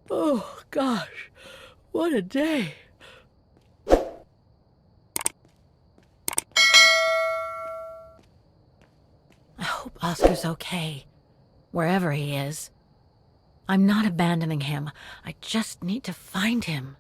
Oh, gosh. What a day. I hope Oscar's okay, wherever he is. I'm not abandoning him. I just need to find him.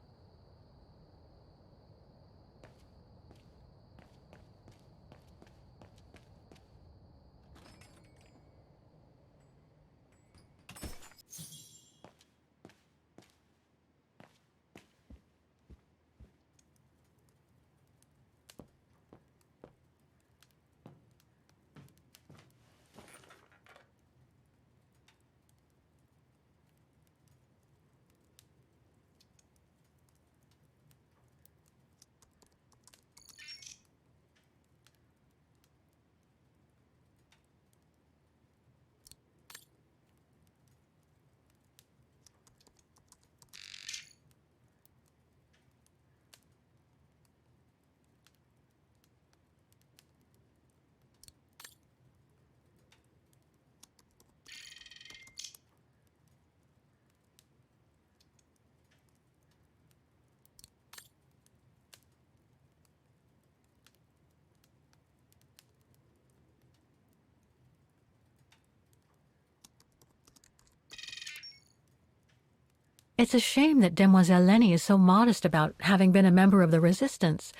It's a shame that Demoiselle Lenny is so modest about having been a member of the Resistance.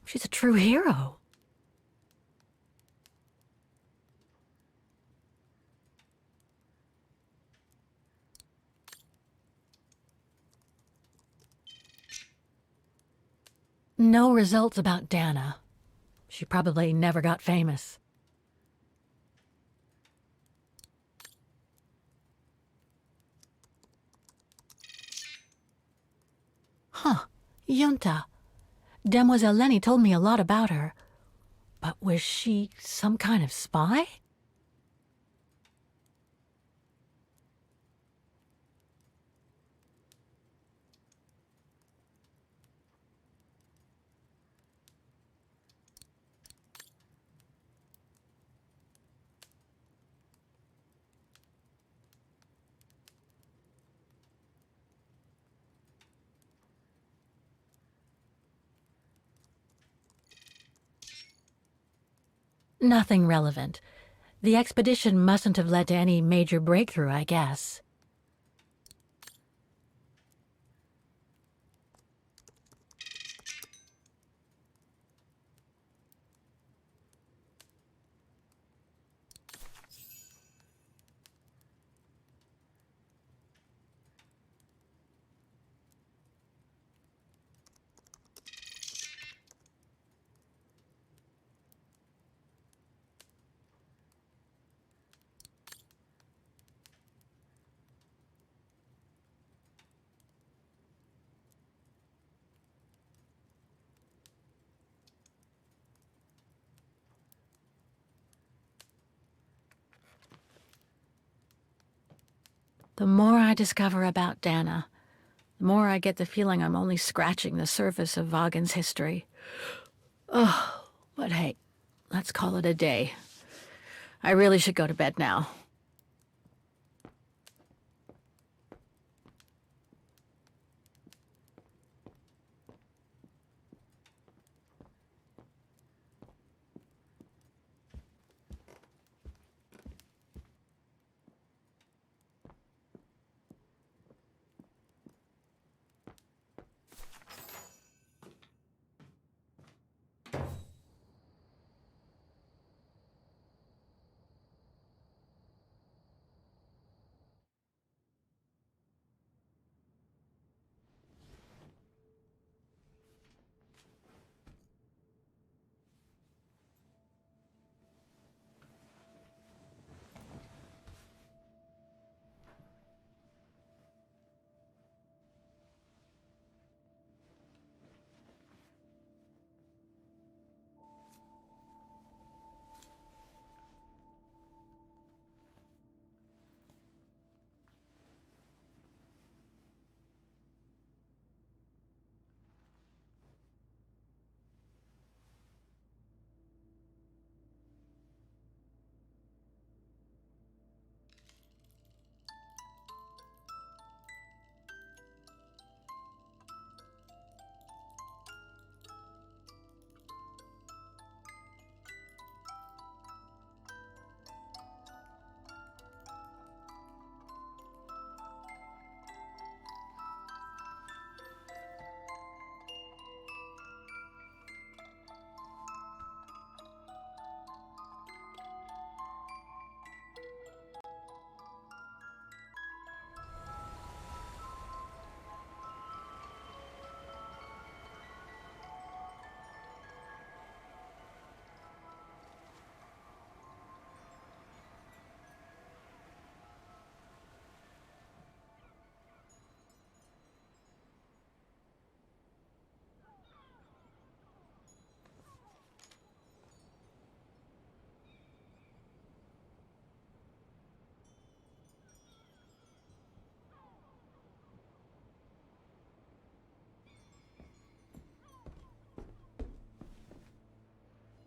She's a true hero. No results about Dana. She probably never got famous. Huh. Junta. Demoiselle Lenny told me a lot about her. But was she some kind of spy? Nothing relevant. The expedition mustn't have led to any major breakthrough, I guess. The more I discover about Dana, the more I get the feeling I'm only scratching the surface of Vaghen's history. Oh, but hey, let's call it a day. I really should go to bed now.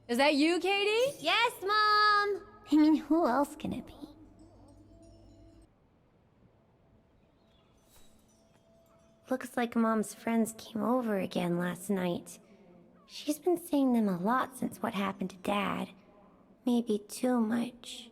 Is that you, Katie? Yes, Mom! I mean, who else can it be? Looks like Mom's friends came over again last night. She's been seeing them a lot since what happened to Dad. Maybe too much.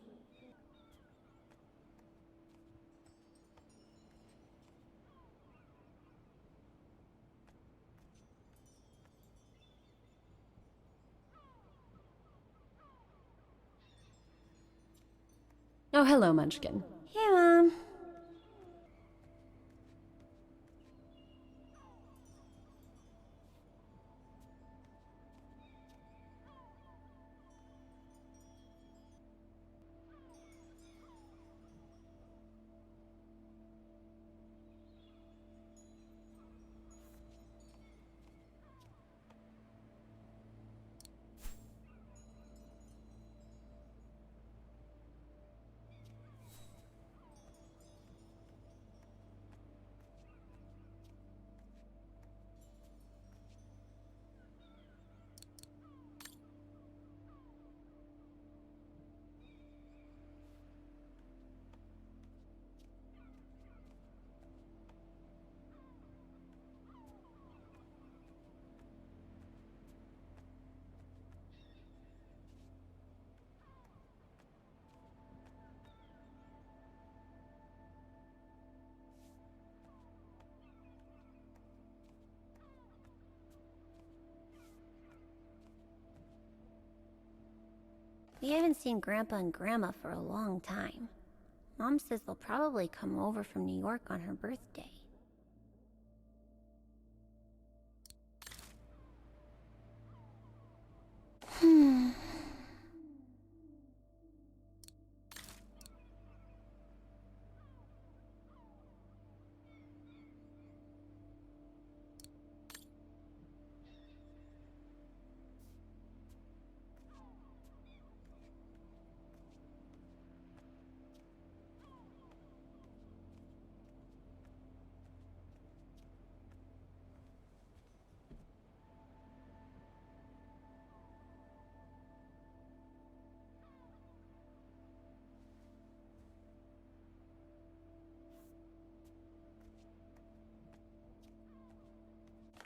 Oh, hello, Munchkin. Hey, Mom. We haven't seen Grandpa and Grandma for a long time. Mom says they'll probably come over from New York on her birthday.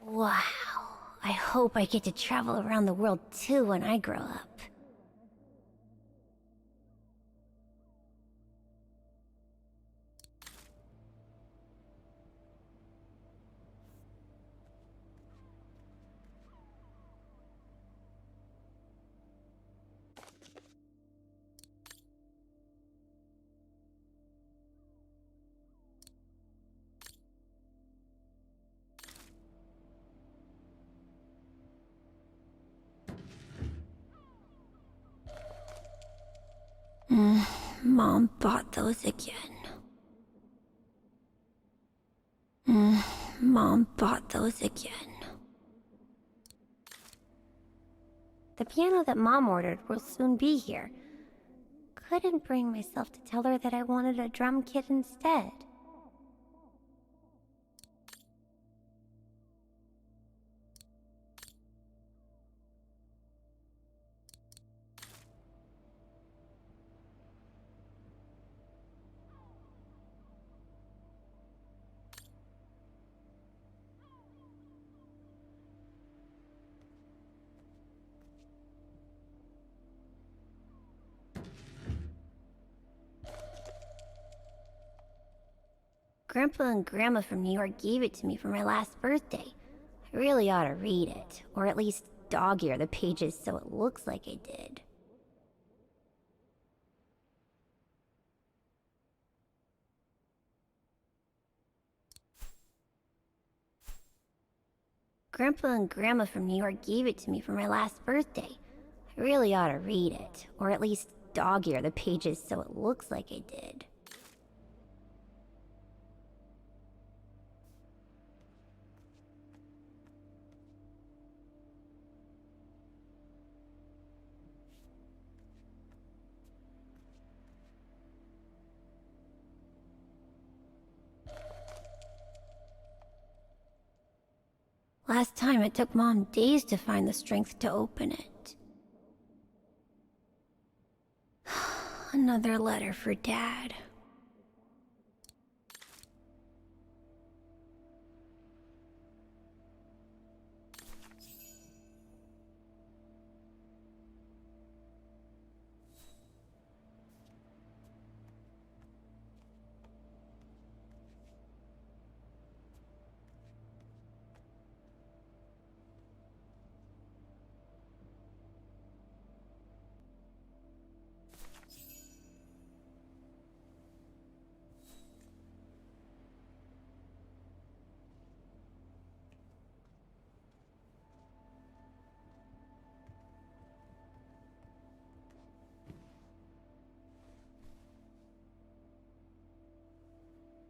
Wow. I hope I get to travel around the world too when I grow up. Mom bought those again. Mom bought those again. The piano that Mom ordered will soon be here. Couldn't bring myself to tell her that I wanted a drum kit instead. Grandpa and Grandma from New York gave it to me for my last birthday. I really ought to read it, or at least dog-ear the pages so it looks like I did. Grandpa and Grandma from New York gave it to me for my last birthday. I really ought to read it, or at least dog-ear the pages so it looks like I did. Last time it took Mom days to find the strength to open it. Another letter for Dad.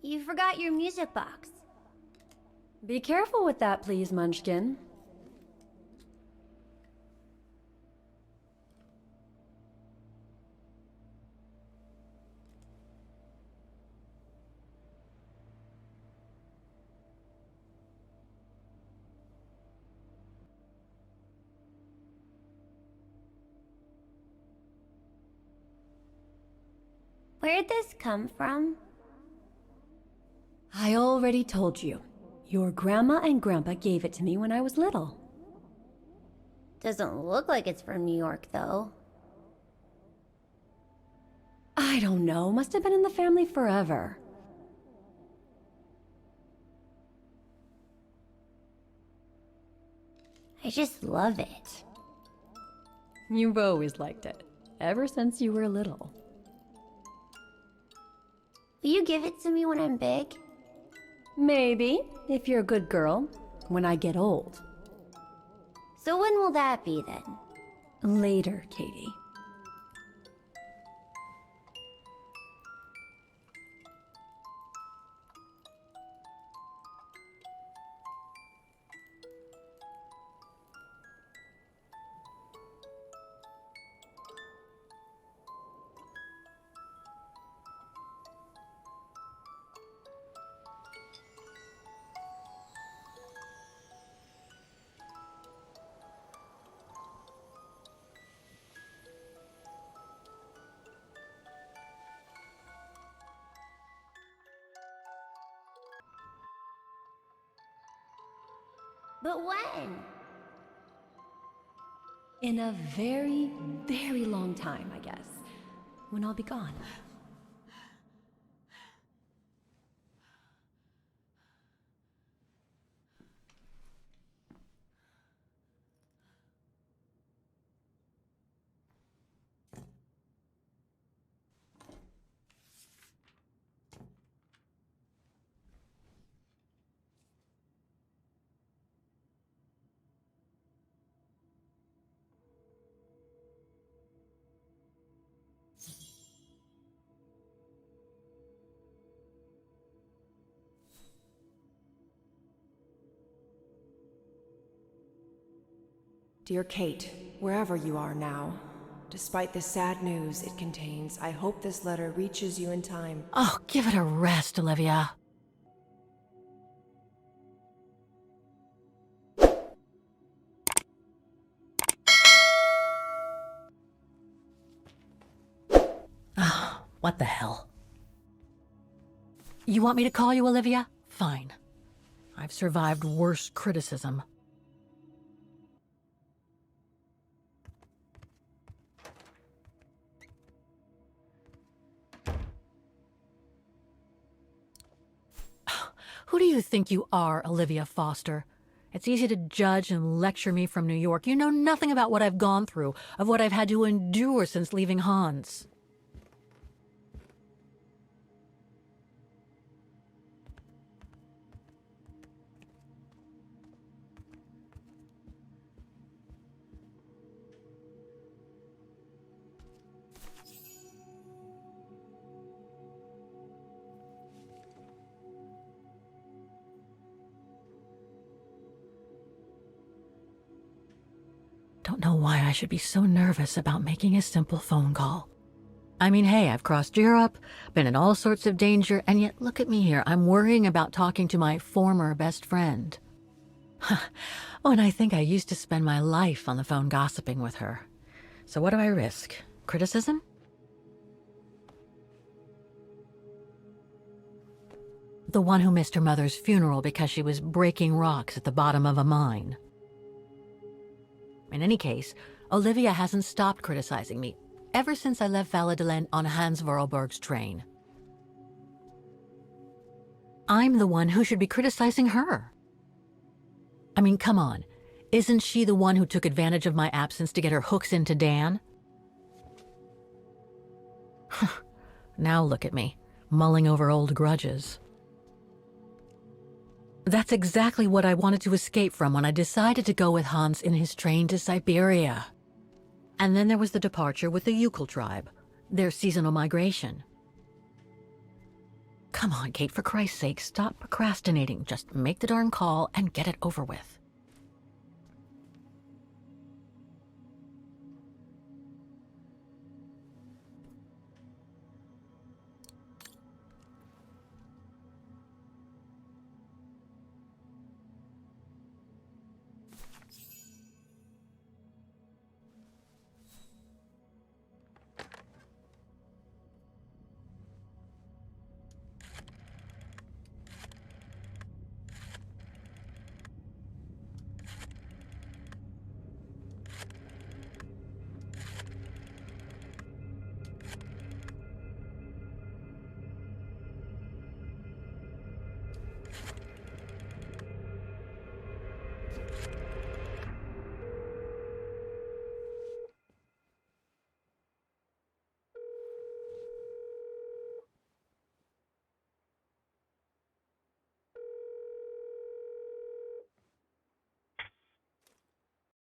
You forgot your music box. Be careful with that, please, Munchkin. Where'd this come from? I already told you. Your grandma and grandpa gave it to me when I was little. Doesn't look like it's from New York, though. I don't know. Must have been in the family forever. I just love it. You've always liked it. Ever since you were little. Will you give it to me when I'm big? Maybe, if you're a good girl, when I get old. So when will that be, then? Later, Katie. But when? In a very, very long time, I guess. When I'll be gone. Dear Kate, wherever you are now, despite the sad news it contains, I hope this letter reaches you in time. Oh, give it a rest, Olivia. Ah, what the hell? You want me to call you Olivia? Fine. I've survived worse criticism. Who do you think you are, Olivia Foster? It's easy to judge and lecture me from New York. You know nothing about what I've gone through, of what I've had to endure since leaving Hans. Don't know why I should be so nervous about making a simple phone call. I mean, hey, I've crossed Europe, been in all sorts of danger, and yet look at me here. I'm worrying about talking to my former best friend. Oh, and I think I used to spend my life on the phone gossiping with her. So what do I risk? Criticism? The one who missed her mother's funeral because she was breaking rocks at the bottom of a mine. In any case, Olivia hasn't stopped criticizing me ever since I left Valladolid on Hans Vorarlberg's train. I'm the one who should be criticizing her. I mean, come on. Isn't she the one who took advantage of my absence to get her hooks into Dan? Now look at me, mulling over old grudges. That's exactly what I wanted to escape from when I decided to go with Hans in his train to Syberia. And then there was the departure with the Yukon tribe, their seasonal migration. Come on, Kate, for Christ's sake, stop procrastinating. Just make the darn call and get it over with.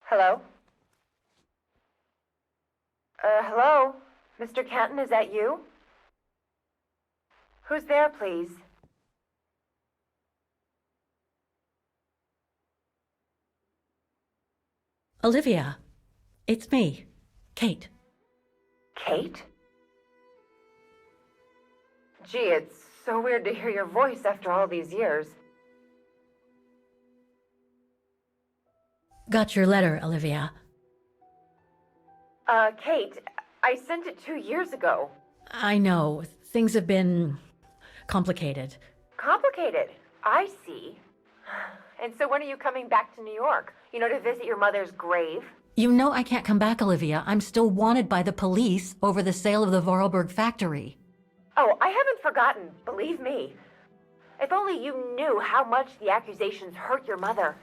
Hello? Hello? Mr. Kenton, is that you? Who's there, please? Olivia, it's me, Kate. Kate? Gee, it's so weird to hear your voice after all these years. Got your letter, Olivia. Kate, I sent it 2 years ago. I know, things have been complicated. Complicated. I see. And so when are you coming back to New York? You know, to visit your mother's grave? You know I can't come back, Olivia. I'm still wanted by the police over the sale of the Vorarlberg factory. Oh, I haven't forgotten, believe me. If only you knew how much the accusations hurt your mother.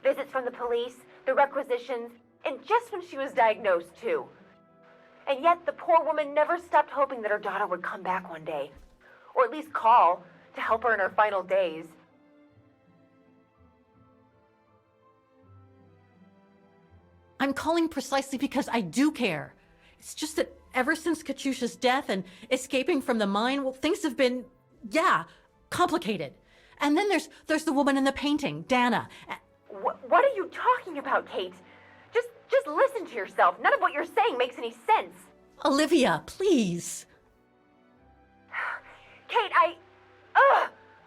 Visits from the police, the requisitions, and just when she was diagnosed, too. And yet the poor woman never stopped hoping that her daughter would come back one day. Or at least call to help her in her final days. I'm calling precisely because I do care. It's just that ever since Katyusha's death and escaping from the mine, well, things have been, complicated. And then there's the woman in the painting, Dana. What are you talking about, Kate? Just listen to yourself. None of what you're saying makes any sense. Olivia, please. Kate,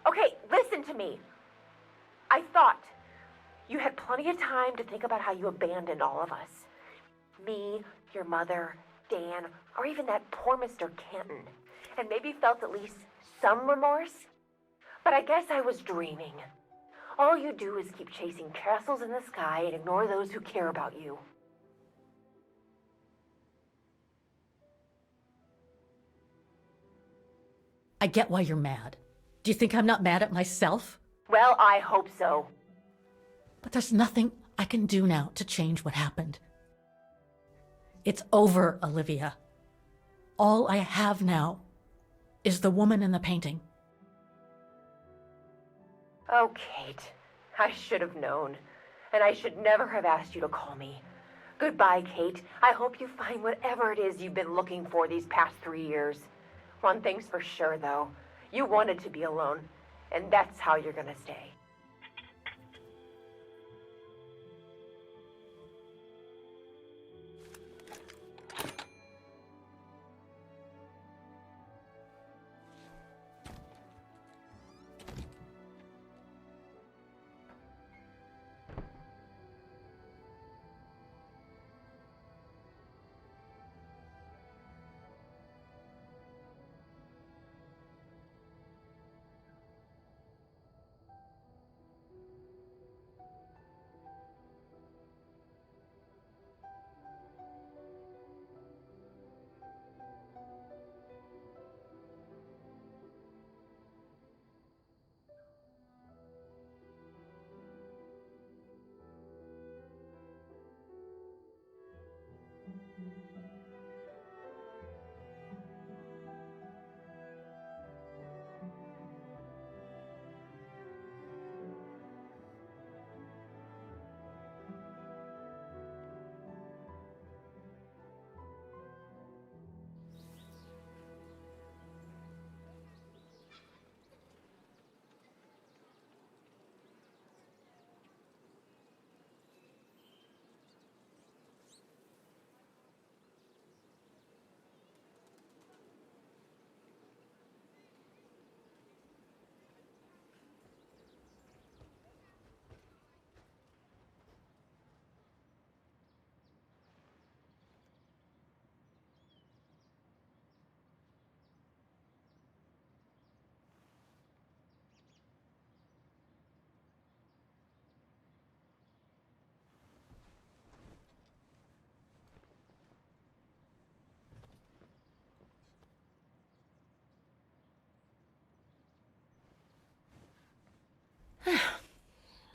Okay, listen to me. I thought you had plenty of time to think about how you abandoned all of us. Me, your mother, Dan, or even that poor Mr. Kenton. And maybe felt at least some remorse. But I guess I was dreaming. All you do is keep chasing castles in the sky and ignore those who care about you. I get why you're mad. Do you think I'm not mad at myself? Well, I hope so. But there's nothing I can do now to change what happened. It's over, Olivia. All I have now is the woman in the painting. Oh, Kate, I should have known. And I should never have asked you to call me. Goodbye, Kate. I hope you find whatever it is you've been looking for these past 3 years. One thing's for sure, though. You wanted to be alone, and that's how you're gonna stay.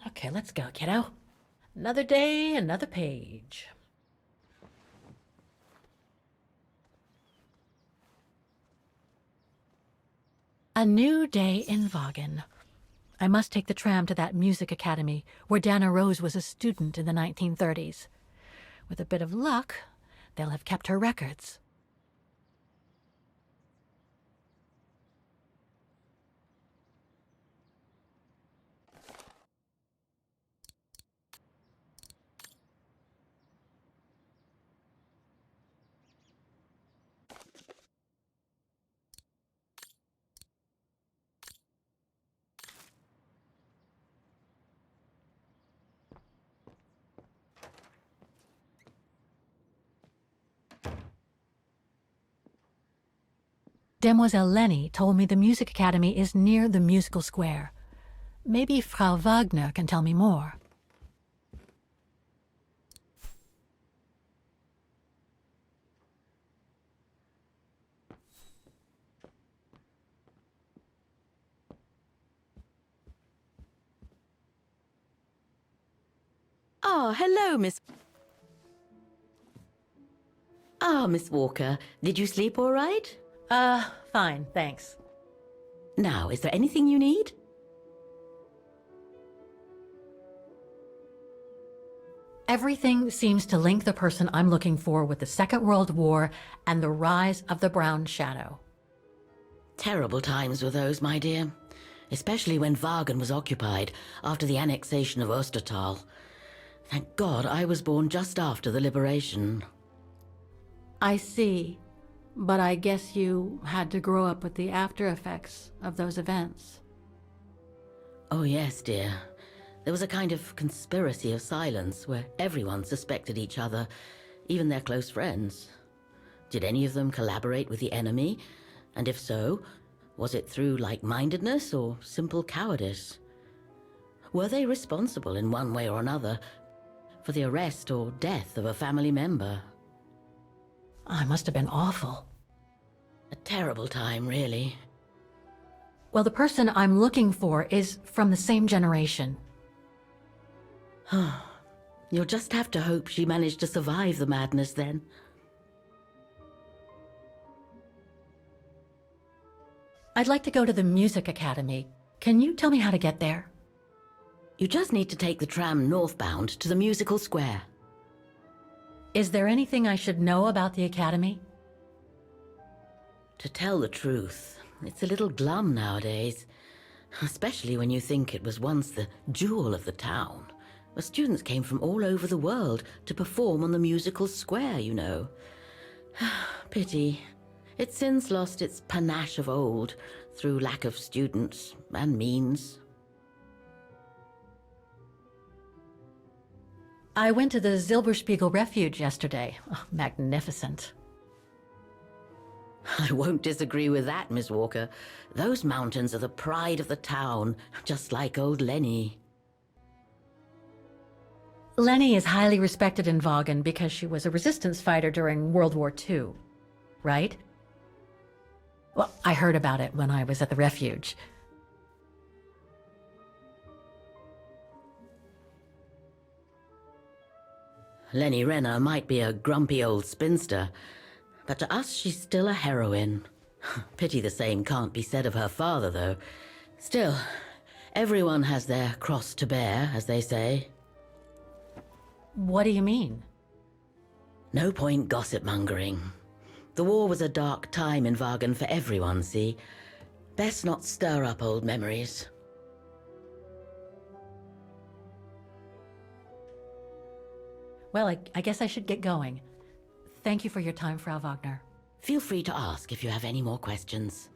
Okay, let's go, kiddo. Another day, another page. A new day in Vaghen. I must take the tram to that music academy where Dana Roze was a student in the 1930s. With a bit of luck, they'll have kept her records. Demoiselle Lenny told me the music academy is near the musical square. Maybe Frau Wagner can tell me more. Ah, hello, Miss... Ah, Miss Walker. Did you sleep all right? Fine, thanks. Now, is there anything you need? Everything seems to link the person I'm looking for with the Second World War and the rise of the Brown Shadow. Terrible times were those, my dear. Especially when Vaghen was occupied after the annexation of Ostertal. Thank God I was born just after the liberation. I see, but I guess you had to grow up with the after effects of those events. Oh yes, dear. There was a kind of conspiracy of silence where everyone suspected each other, even their close friends. Did any of them collaborate with the enemy? And if so, was it through like-mindedness or simple cowardice? Were they responsible in one way or another for the arrest or death of a family member? I must have been awful. A terrible time, really. Well, the person I'm looking for is from the same generation. You'll just have to hope she managed to survive the madness then. I'd like to go to the music academy. Can you tell me how to get there? You just need to take the tram northbound to the musical square. Is there anything I should know about the academy? To tell the truth, it's a little glum nowadays. Especially when you think it was once the jewel of the town, where students came from all over the world to perform on the musical square, you know. Pity. It's since lost its panache of old through lack of students and means. I went to the Silberspiegel Refuge yesterday. Oh, magnificent. I won't disagree with that, Miss Walker. Those mountains are the pride of the town, just like old Lenny. Lenny is highly respected in Vaghen because she was a resistance fighter during World War II, right? Well, I heard about it when I was at the refuge. Lenny Renner might be a grumpy old spinster, but to us she's still a heroine. Pity the same can't be said of her father, though. Still, everyone has their cross to bear, as they say. What do you mean? No point gossip-mongering. The war was a dark time in Vaghen for everyone, see? Best not stir up old memories. Well, I guess I should get going. Thank you for your time, Frau Wagner. Feel free to ask if you have any more questions.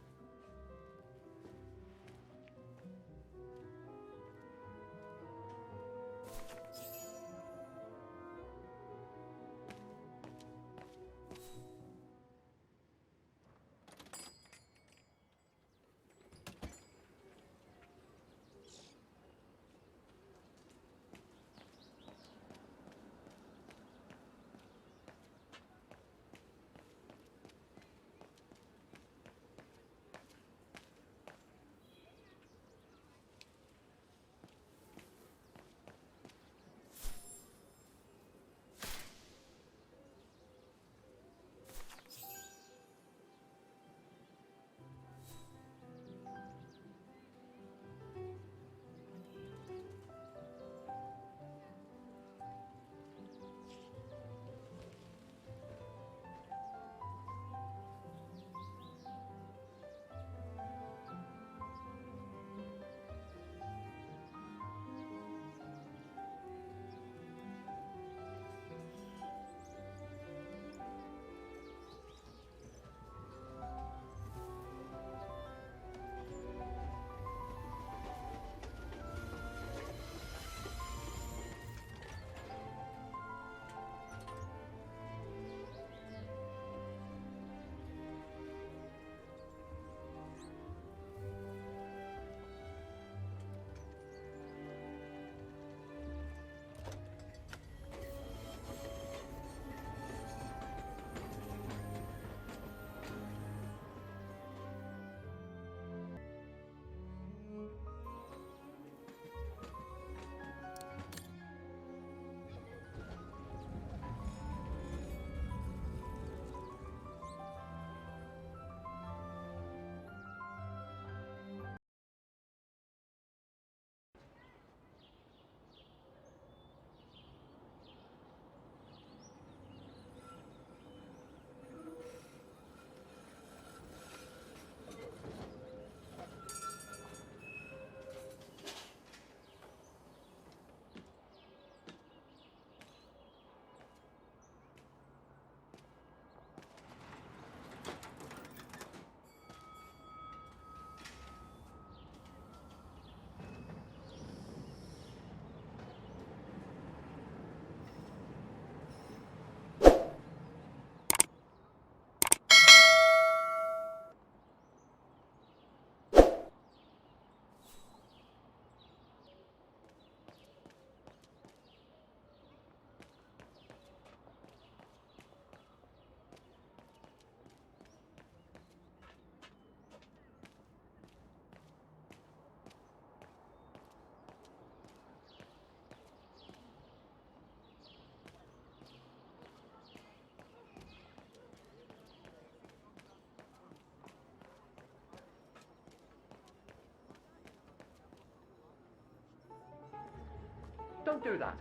Don't do that.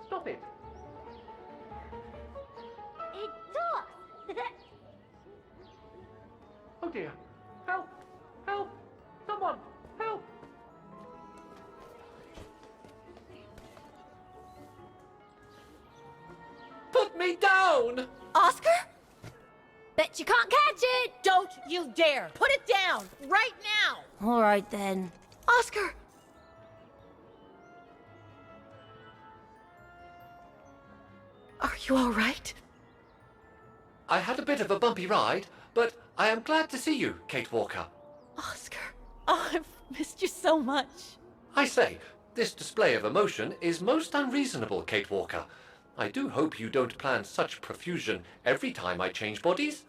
Stop it. It talks! Oh dear. Help! Help! Someone! Help! Put me down! Oscar? Bet you can't catch it! Don't you dare! Put it down! Right now! All right then. Oscar! Are you all right? I had a bit of a bumpy ride, but I am glad to see you, Kate Walker. Oscar. Oh, I've missed you so much. I say, this display of emotion is most unreasonable, Kate Walker. I do hope you don't plan such profusion every time I change bodies.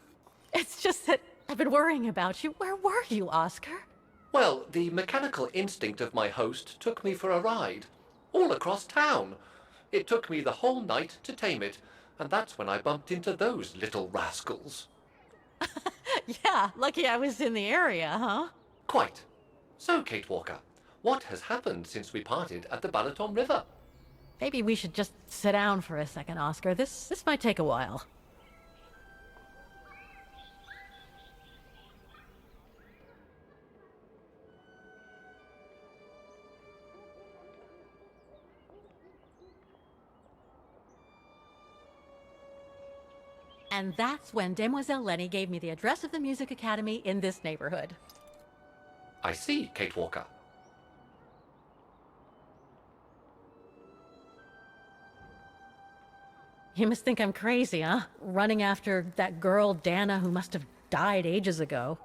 It's just that I've been worrying about you. Where were you, Oscar? Well, the mechanical instinct of my host took me for a ride, all across town. It took me the whole night to tame it, and that's when I bumped into those little rascals. Yeah, lucky I was in the area, huh? Quite. So, Kate Walker, what has happened since we parted at the Balaton River? Maybe we should just sit down for a second, Oscar. This might take a while. And that's when Demoiselle Lenny gave me the address of the Music Academy in this neighborhood. I see, Kate Walker. You must think I'm crazy, huh? Running after that girl, Dana, who must have died ages ago.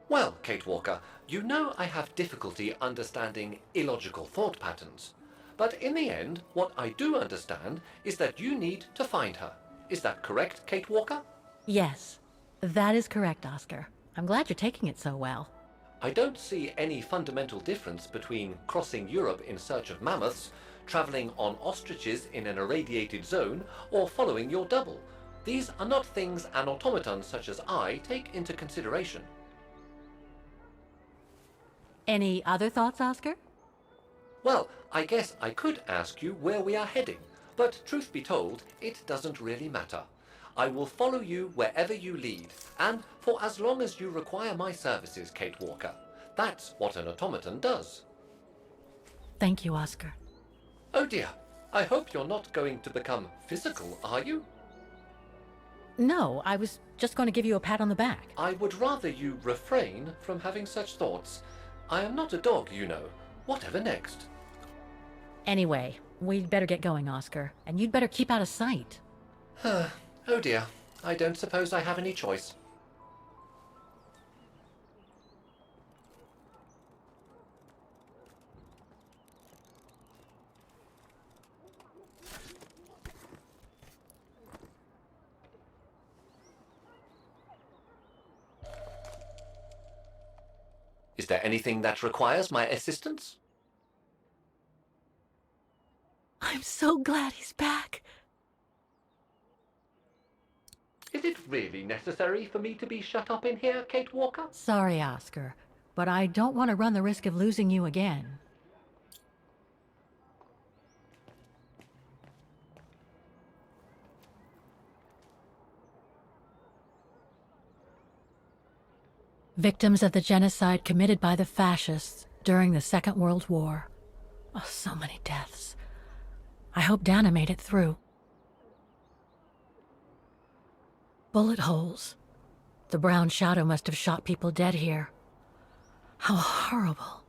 Well, Kate Walker, you know I have difficulty understanding illogical thought patterns. But in the end, what I do understand is that you need to find her. Is that correct, Kate Walker? Yes, that is correct, Oscar. I'm glad you're taking it so well. I don't see any fundamental difference between crossing Europe in search of mammoths, traveling on ostriches in an irradiated zone, or following your double. These are not things an automaton such as I take into consideration. Any other thoughts, Oscar? Well, I guess I could ask you where we are heading, but truth be told, it doesn't really matter. I will follow you wherever you lead, and for as long as you require my services, Kate Walker. That's what an automaton does. Thank you, Oscar. Oh dear, I hope you're not going to become physical, are you? No, I was just going to give you a pat on the back. I would rather you refrain from having such thoughts. I am not a dog, you know. Whatever next? Anyway, we'd better get going, Oscar, and you'd better keep out of sight. Oh dear, I don't suppose I have any choice. Is there anything that requires my assistance? I'm so glad he's back. Is it really necessary for me to be shut up in here, Kate Walker? Sorry, Oscar, but I don't want to run the risk of losing you again. Victims of the genocide committed by the fascists during the Second World War. Oh, so many deaths. I hope Dana made it through. Bullet holes. The brown shadow must have shot people dead here. How horrible.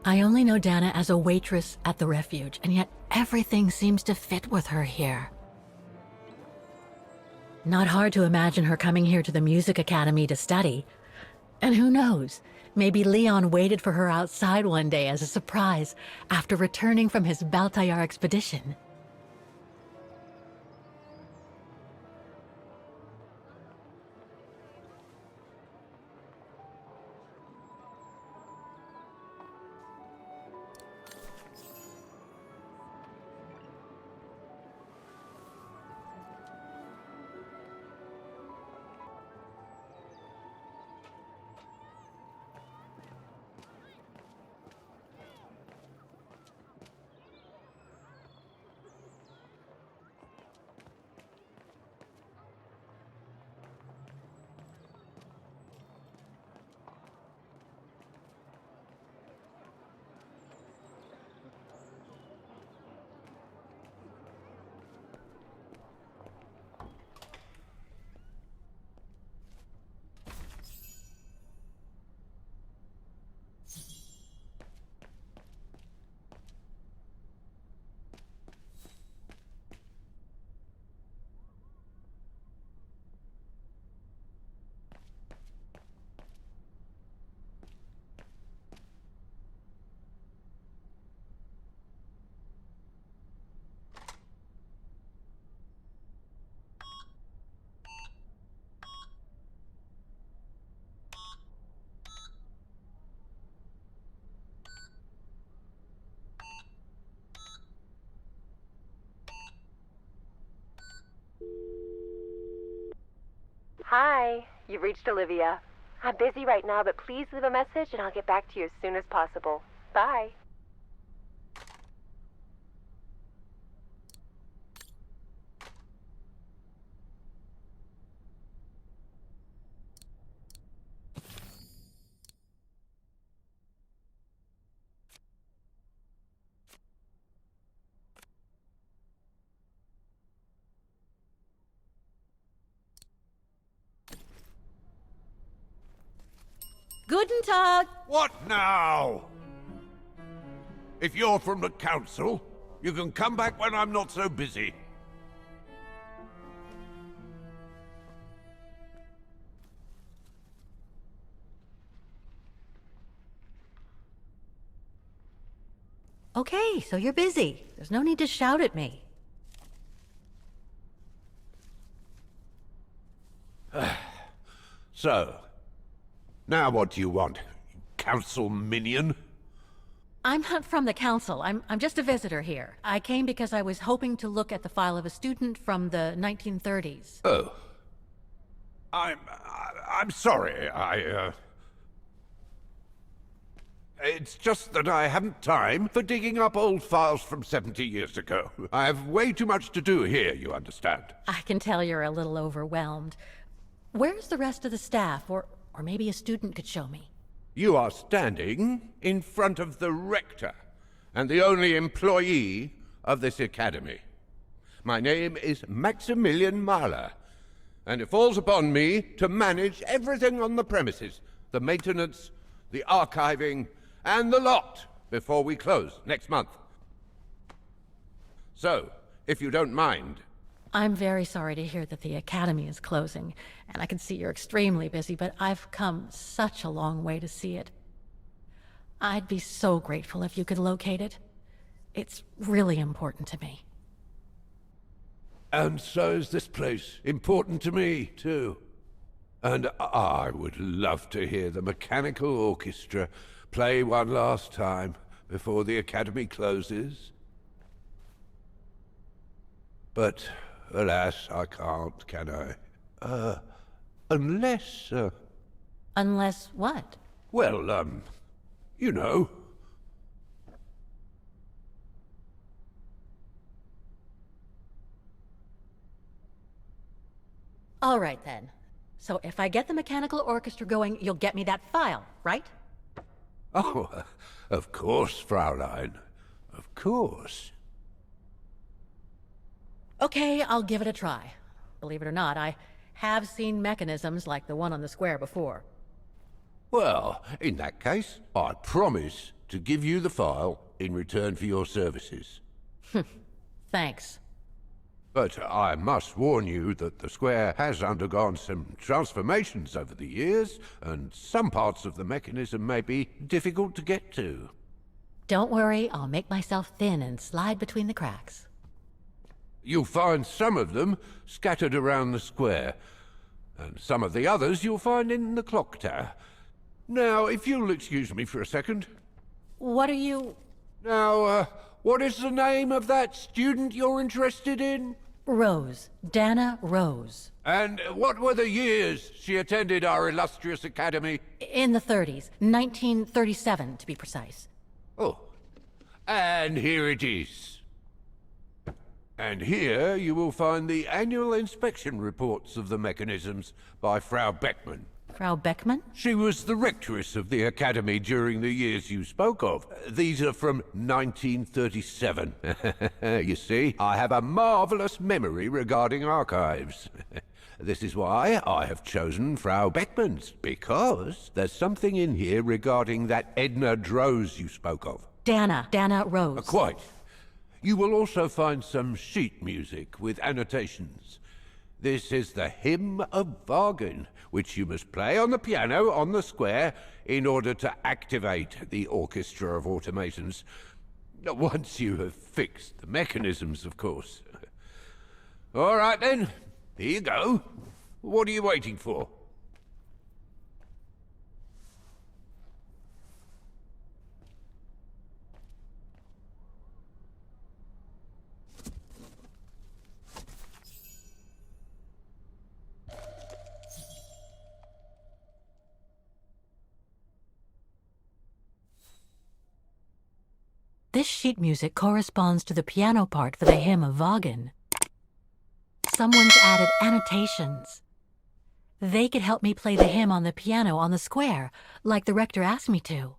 I only know Dana as a waitress at the refuge, and yet everything seems to fit with her here. Not hard to imagine her coming here to the music academy to study. And who knows, maybe Leon waited for her outside one day as a surprise after returning from his Baltayar expedition. Hi, you've reached Olivia. I'm busy right now, but please leave a message and I'll get back to you as soon as possible. Bye. Guten Tag! What now? If you're from the council, you can come back when I'm not so busy. Okay, so you're busy. There's no need to shout at me. So, now what do you want, council minion? I'm not from the council. I'm just a visitor here. I came because I was hoping to look at the file of a student from the 1930s. Oh. I'm sorry, It's just that I haven't time for digging up old files from 70 years ago. I have way too much to do here, you understand. I can tell you're a little overwhelmed. Where's the rest of the staff? Or maybe a student could show me. You are standing in front of the rector, and the only employee of this academy. My name is Maximilian Mahler, and it falls upon me to manage everything on the premises. The maintenance, the archiving, and the lot before we close next month. So, if you don't mind... I'm very sorry to hear that the academy is closing, and I can see you're extremely busy, but I've come such a long way to see it. I'd be so grateful if you could locate it. It's really important to me. And so is this place important to me, too. And I would love to hear the mechanical orchestra play one last time before the academy closes. But, alas, I can't, can I? Unless, Unless what? well, you know. All right, then. So if I get the mechanical orchestra going, you'll get me that file, right? Oh, of course, Fraulein. Of course. Okay, I'll give it a try. Believe it or not, I have seen mechanisms like the one on the square before. Well, in that case, I promise to give you the file in return for your services. Thanks. But I must warn you that the square has undergone some transformations over the years, and some parts of the mechanism may be difficult to get to. Don't worry, I'll make myself thin and slide between the cracks. You'll find some of them scattered around the square, and some of the others you'll find in the clock tower. Now, if you'll excuse me for a second. What are you... Now, what is the name of that student you're interested in? Roze. Dana Roze. And what were the years she attended our illustrious academy? In the 30s. 1937, to be precise. Oh, and here it is. And here you will find the annual inspection reports of the mechanisms by Frau Beckmann. Frau Beckmann? She was the rectress of the academy during the years you spoke of. These are from 1937. You see, I have a marvelous memory regarding archives. This is why I have chosen Frau Beckmann's, because there's something in here regarding that Edna Roze you spoke of. Dana Roze. Quite. You will also find some sheet music with annotations. This is the Hymn of Vaghen, which you must play on the piano on the square in order to activate the orchestra of automatons. Once you have fixed the mechanisms, of course. All right then, here you go. What are you waiting for? This sheet music corresponds to the piano part for the Hymn of Vaghen. Someone's added annotations. They could help me play the hymn on the piano on the square, like the rector asked me to.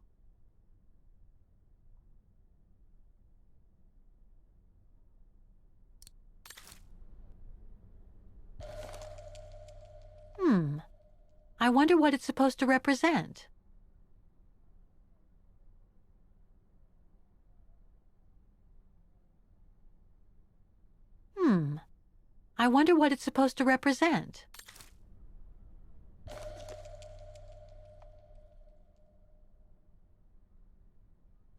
I wonder what it's supposed to represent. I wonder what it's supposed to represent.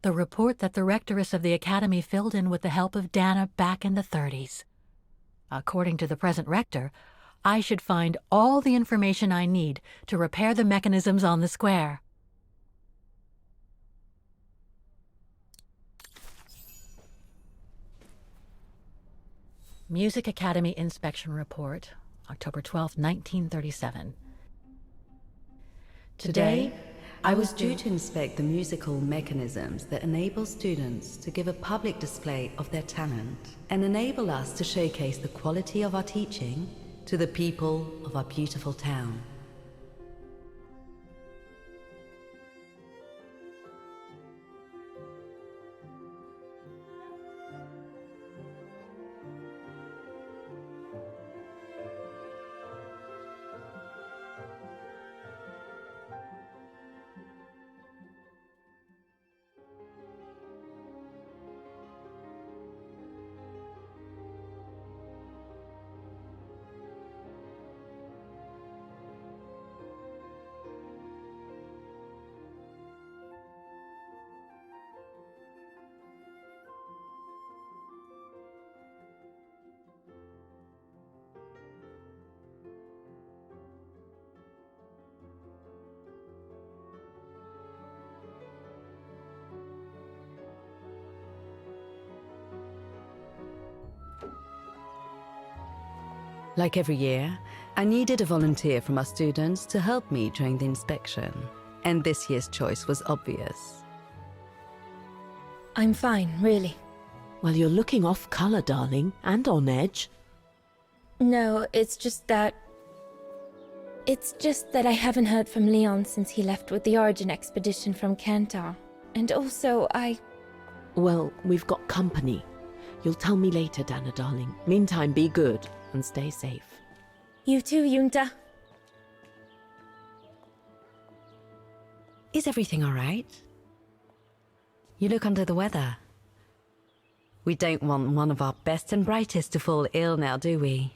The report that the rectoress of the academy filled in with the help of Dana back in the 30s. According to the present rector, I should find all the information I need to repair the mechanisms on the square. Music Academy Inspection Report, October 12, 1937. Today, I was due to inspect the musical mechanisms that enable students to give a public display of their talent and enable us to showcase the quality of our teaching to the people of our beautiful town. Like every year, I needed a volunteer from our students to help me during the inspection, and this year's choice was obvious. I'm fine, really. Well, you're looking off color, darling, and on edge. No, it's just that I haven't heard from Leon since he left with the Origin expedition from Kantar. And also, Well, we've got company. You'll tell me later, Dana, darling. Meantime, be good and stay safe. You too, Yunta. Is everything all right? You look under the weather. We don't want one of our best and brightest to fall ill now, do we?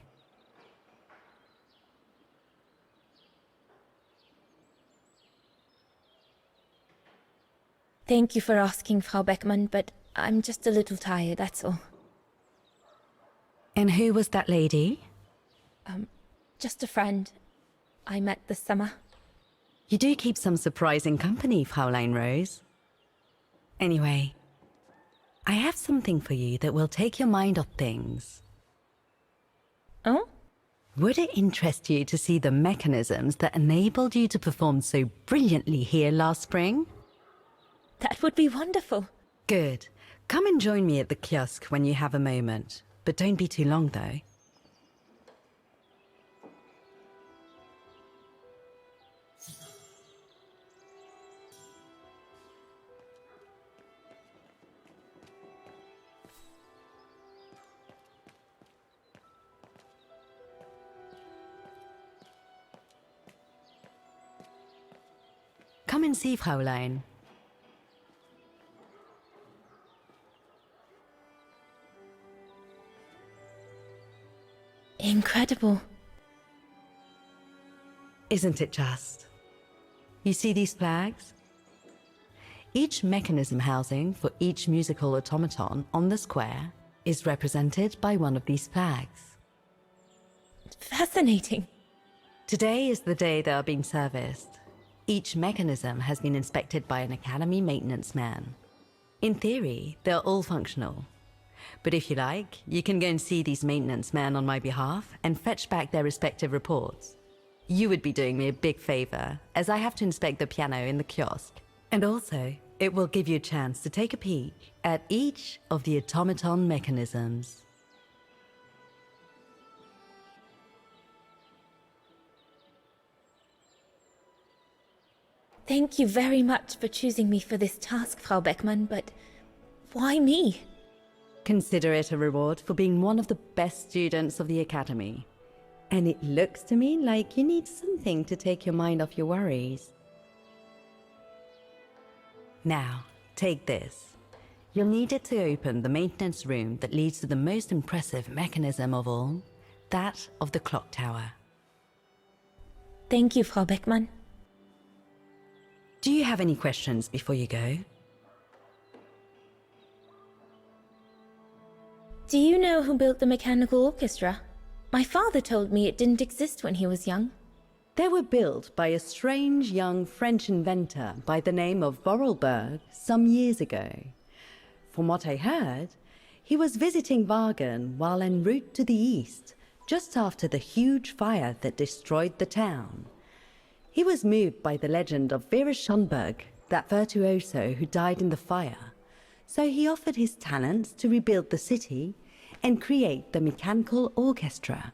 Thank you for asking, Frau Beckmann, but I'm just a little tired, that's all. And who was that lady? Just a friend I met this summer. You do keep some surprising company, Fräulein Roze. Anyway, I have something for you that will take your mind off things. Oh? Would it interest you to see the mechanisms that enabled you to perform so brilliantly here last spring? That would be wonderful. Good. Come and join me at the kiosk when you have a moment. But don't be too long, though. Come and see, Fräulein. Incredible. Isn't it just? You see these flags? Each mechanism housing for each musical automaton on the square is represented by one of these flags. Fascinating. Today is the day they are being serviced. Each mechanism has been inspected by an Academy maintenance man. In theory, they're all functional. But if you like, you can go and see these maintenance men on my behalf and fetch back their respective reports. You would be doing me a big favor, as I have to inspect the piano in the kiosk. And also, it will give you a chance to take a peek at each of the automaton mechanisms. Thank you very much for choosing me for this task, Frau Beckmann, but why me? Consider it a reward for being one of the best students of the Academy. And it looks to me like you need something to take your mind off your worries. Now, take this. You'll need it to open the maintenance room that leads to the most impressive mechanism of all, that of the clock tower. Thank you, Frau Beckmann. Do you have any questions before you go? Do you know who built the mechanical orchestra? My father told me it didn't exist when he was young. They were built by a strange young French inventor by the name of Vorarlberg some years ago. From what I heard, he was visiting Vaghen while en route to the east, just after the huge fire that destroyed the town. He was moved by the legend of Vera Schönberg, that virtuoso who died in the fire, so he offered his talents to rebuild the city and create the mechanical orchestra.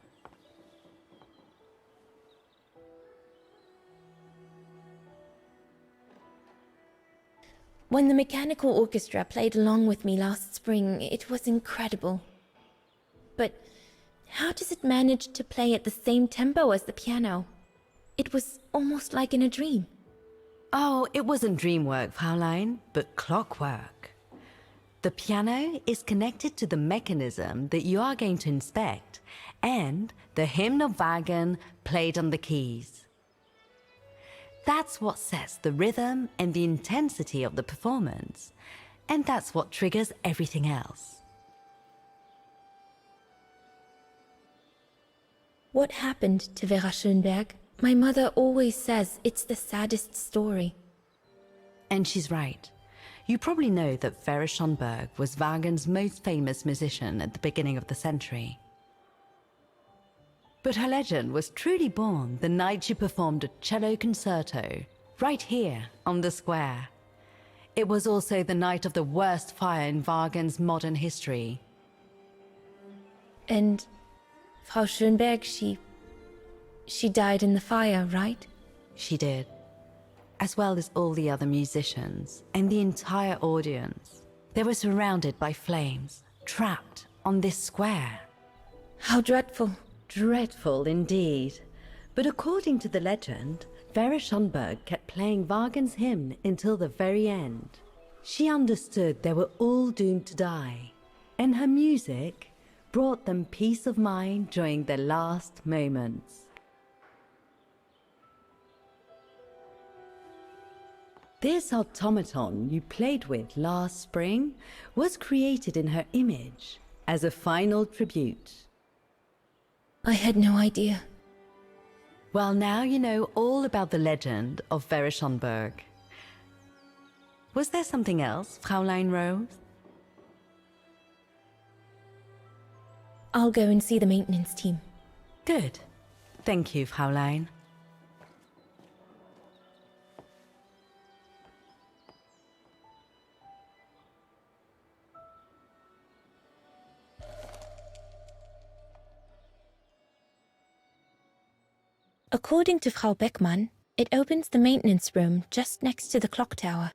When the mechanical orchestra played along with me last spring, it was incredible. But how does it manage to play at the same tempo as the piano? It was almost like in a dream. Oh, it wasn't dream work, Fräulein, but clockwork. The piano is connected to the mechanism that you are going to inspect, and the hymn of Vaghen played on the keys. That's what sets the rhythm and the intensity of the performance, and that's what triggers everything else. What happened to Vera Schönberg? My mother always says it's the saddest story. And she's right. You probably know that Vera Schönberg was Waghen's most famous musician at the beginning of the century. But her legend was truly born the night she performed a cello concerto, right here on the square. It was also the night of the worst fire in Waghen's modern history. And Frau Schönberg, she died in the fire, right? She did. As well as all the other musicians and the entire audience. They were surrounded by flames, trapped on this square. How dreadful. Dreadful indeed. But according to the legend, Vera Schönberg kept playing Waghen's hymn until the very end. She understood they were all doomed to die, and her music brought them peace of mind during their last moments. This automaton you played with last spring was created in her image as a final tribute. I had no idea. Well, now you know all about the legend of Vereschonberg. Was there something else, Fraulein Roze? I'll go and see the maintenance team. Good. Thank you, Fraulein. According to Frau Beckmann, it opens the maintenance room just next to the clock tower.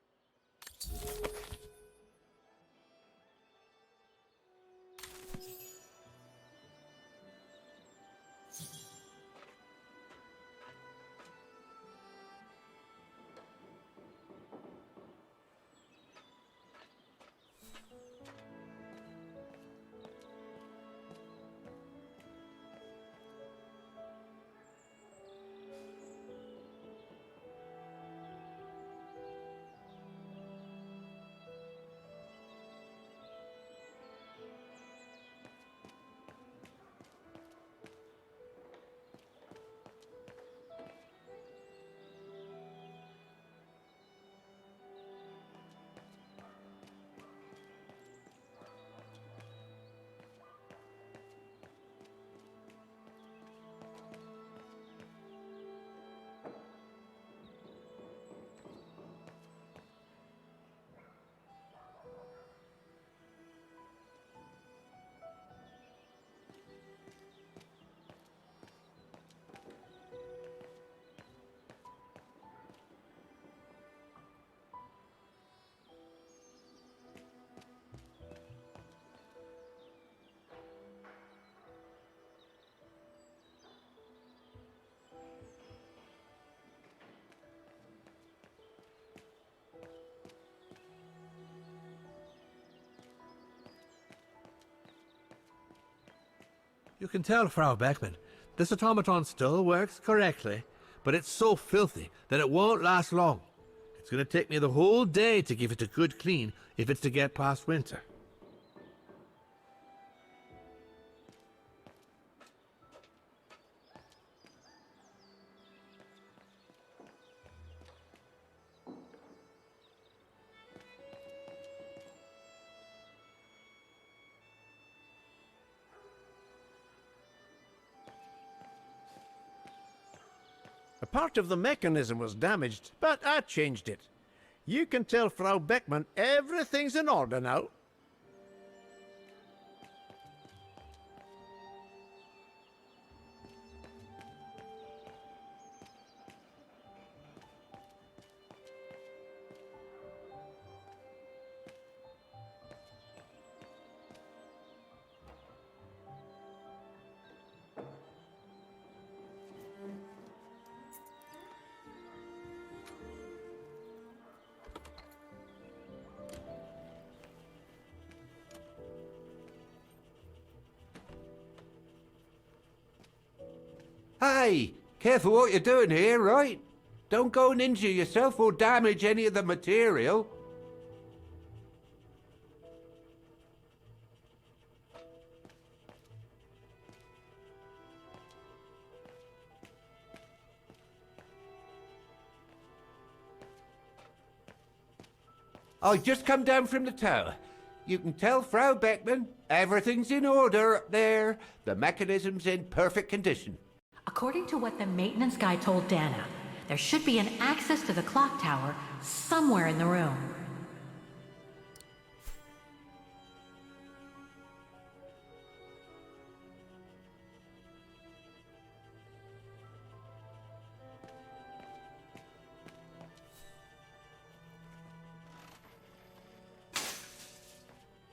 You can tell, Frau Beckmann, this automaton still works correctly, but it's so filthy that it won't last long. It's going to take me the whole day to give it a good clean if it's to get past winter. A part of the mechanism was damaged, but I changed it. You can tell Frau Beckmann everything's in order now. Hey, careful what you're doing here, right? Don't go and injure yourself or damage any of the material. I just come down from the tower. You can tell Frau Beckmann everything's in order up there. The mechanism's in perfect condition. According to what the maintenance guy told Dana, there should be an access to the clock tower somewhere in the room.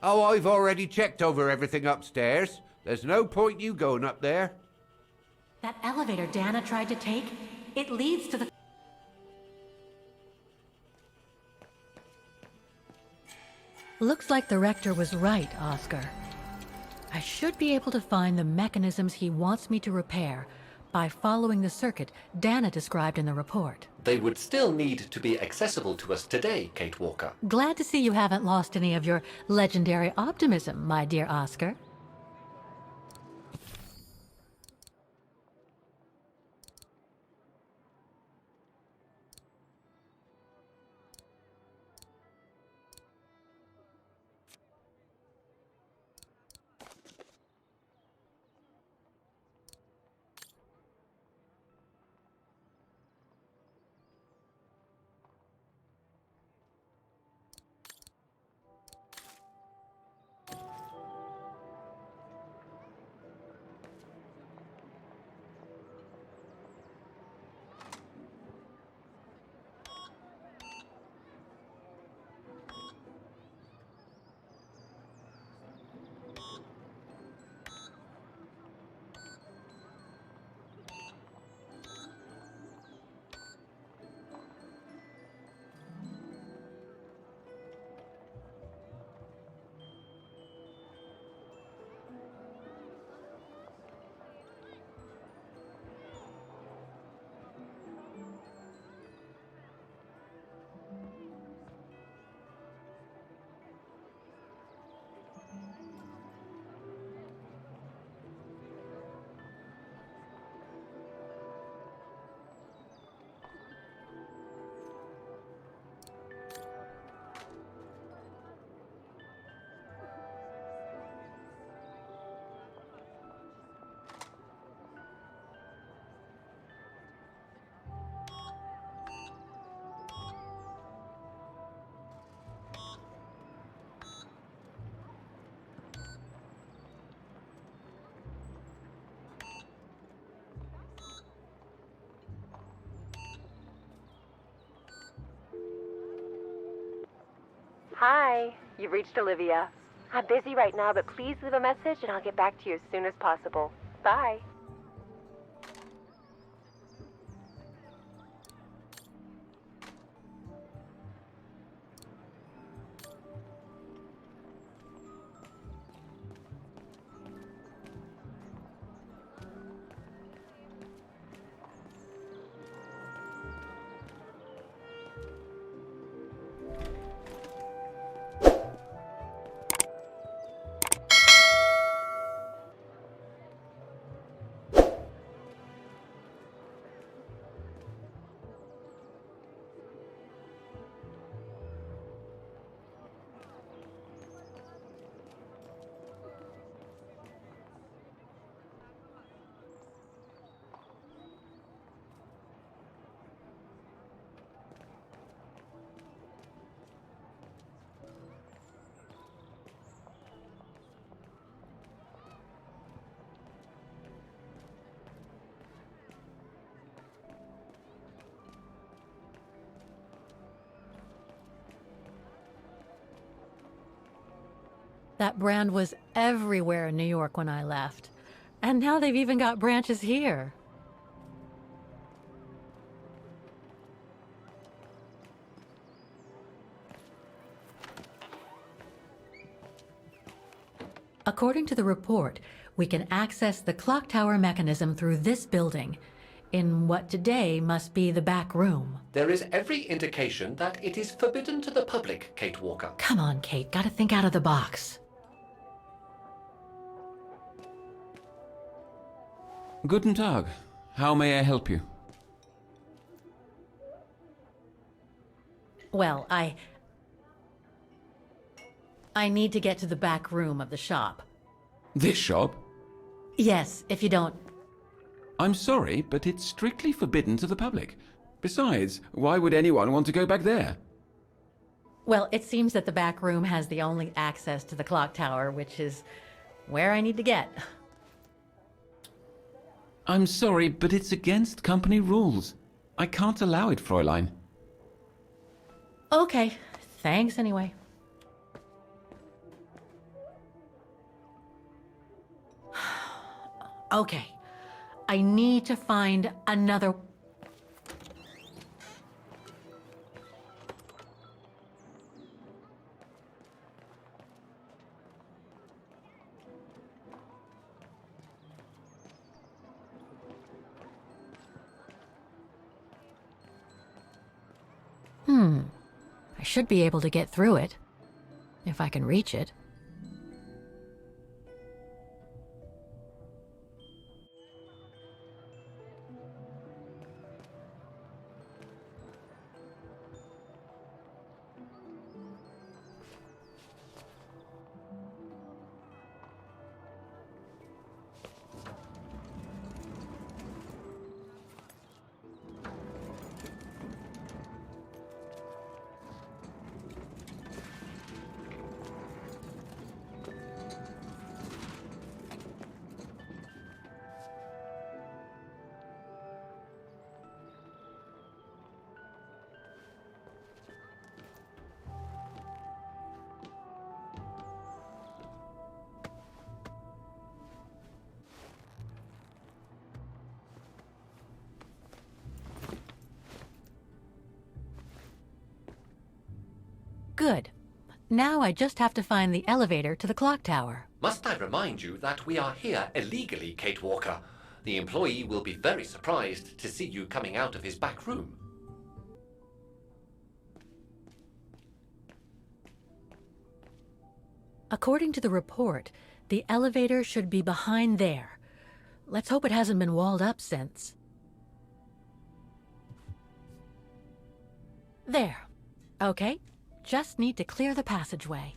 Oh, I've already checked over everything upstairs. There's no point you going up there. That elevator Dana tried to take, it leads to the... Looks like the rector was right, Oscar. I should be able to find the mechanisms he wants me to repair by following the circuit Dana described in the report. They would still need to be accessible to us today, Kate Walker. Glad to see you haven't lost any of your legendary optimism, my dear Oscar. Hi, you've reached Olivia. I'm busy right now, but please leave a message and I'll get back to you as soon as possible. Bye. That brand was everywhere in New York when I left. And now they've even got branches here. According to the report, we can access the clock tower mechanism through this building, in what today must be the back room. There is every indication that it is forbidden to the public, Kate Walker. Come on, Kate, gotta think out of the box. Guten Tag. How may I help you? Well, I need to get to the back room of the shop. This shop? Yes, if you don't... I'm sorry, but it's strictly forbidden to the public. Besides, why would anyone want to go back there? Well, it seems that the back room has the only access to the clock tower, which is where I need to get. I'm sorry, but it's against company rules. I can't allow it, Fräulein. Okay, thanks anyway. Okay, I need to find another... should be able to get through it, if I can reach it. Good. Now I just have to find the elevator to the clock tower. Must I remind you that we are here illegally, Kate Walker? The employee will be very surprised to see you coming out of his back room. According to the report, the elevator should be behind there. Let's hope it hasn't been walled up since. There. Okay. Just need to clear the passageway.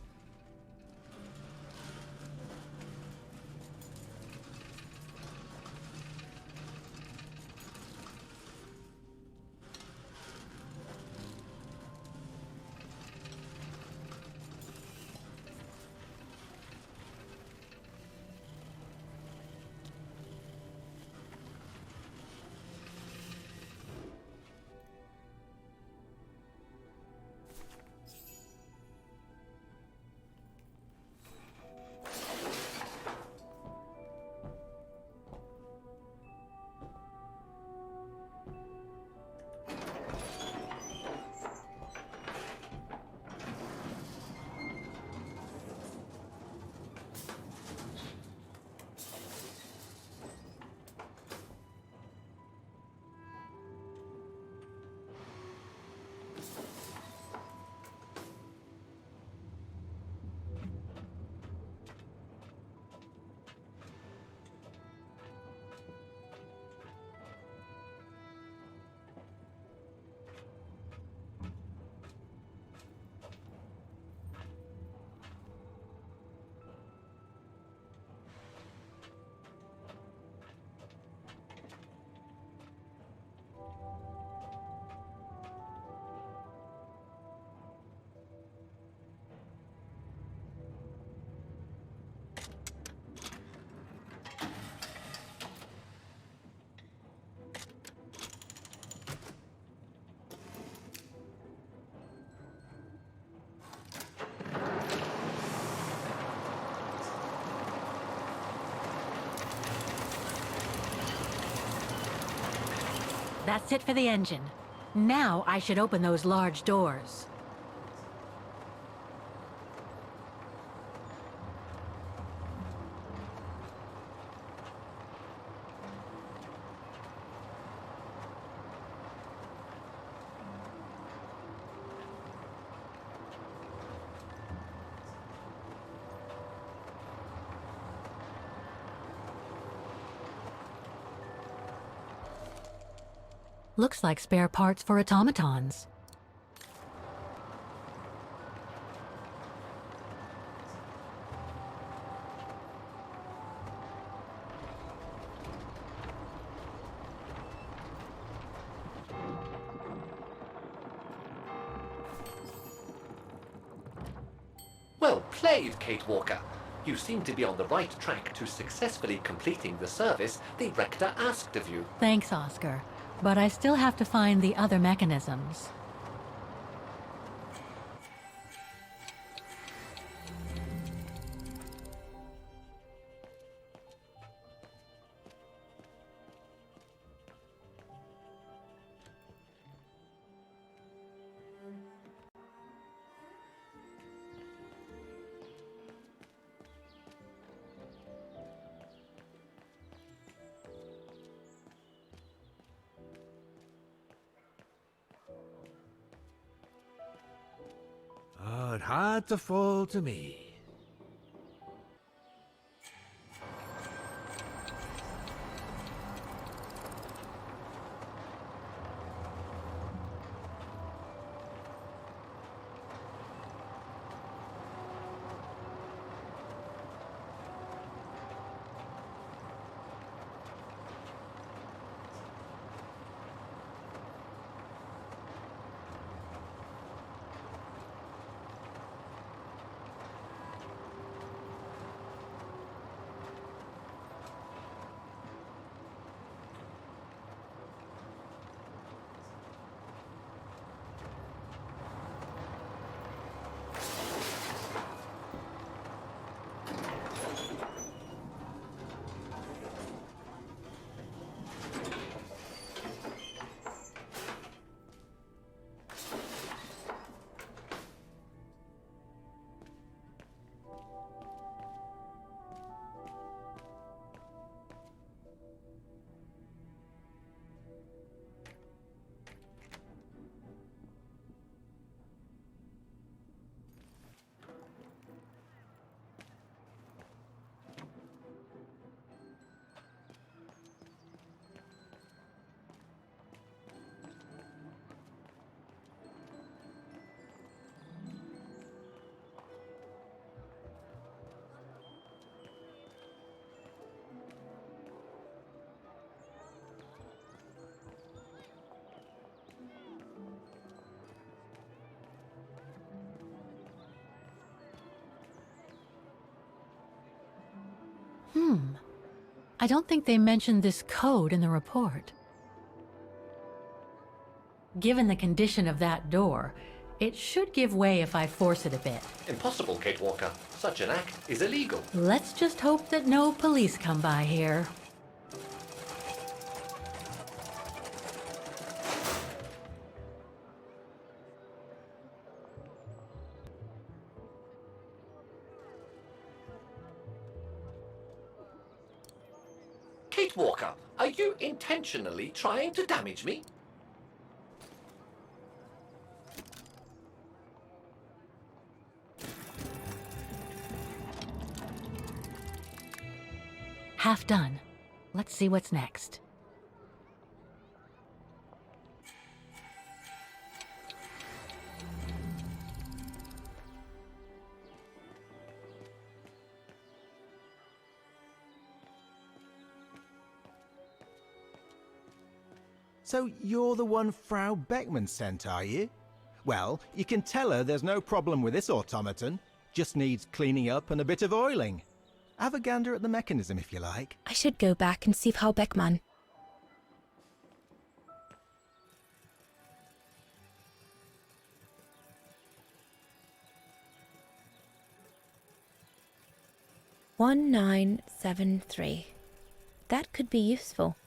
That's it for the engine. Now I should open those large doors. Looks like spare parts for automatons. Well played, Kate Walker. You seem to be on the right track to successfully completing the service the Rector asked of you. Thanks, Oscar. But I still have to find the other mechanisms. hard to fall to me. I don't think they mentioned this code in the report. Given the condition of that door, it should give way if I force it a bit. Impossible, Kate Walker. Such an act is illegal. Let's just hope that no police come by here. Kate Walker, are you intentionally trying to damage me? Half done. Let's see what's next. So you're the one Frau Beckman sent, are you? Well, you can tell her there's no problem with this automaton. Just needs cleaning up and a bit of oiling. Have a gander at the mechanism if you like. I should go back and see Frau Beckman. "1973. That could be useful.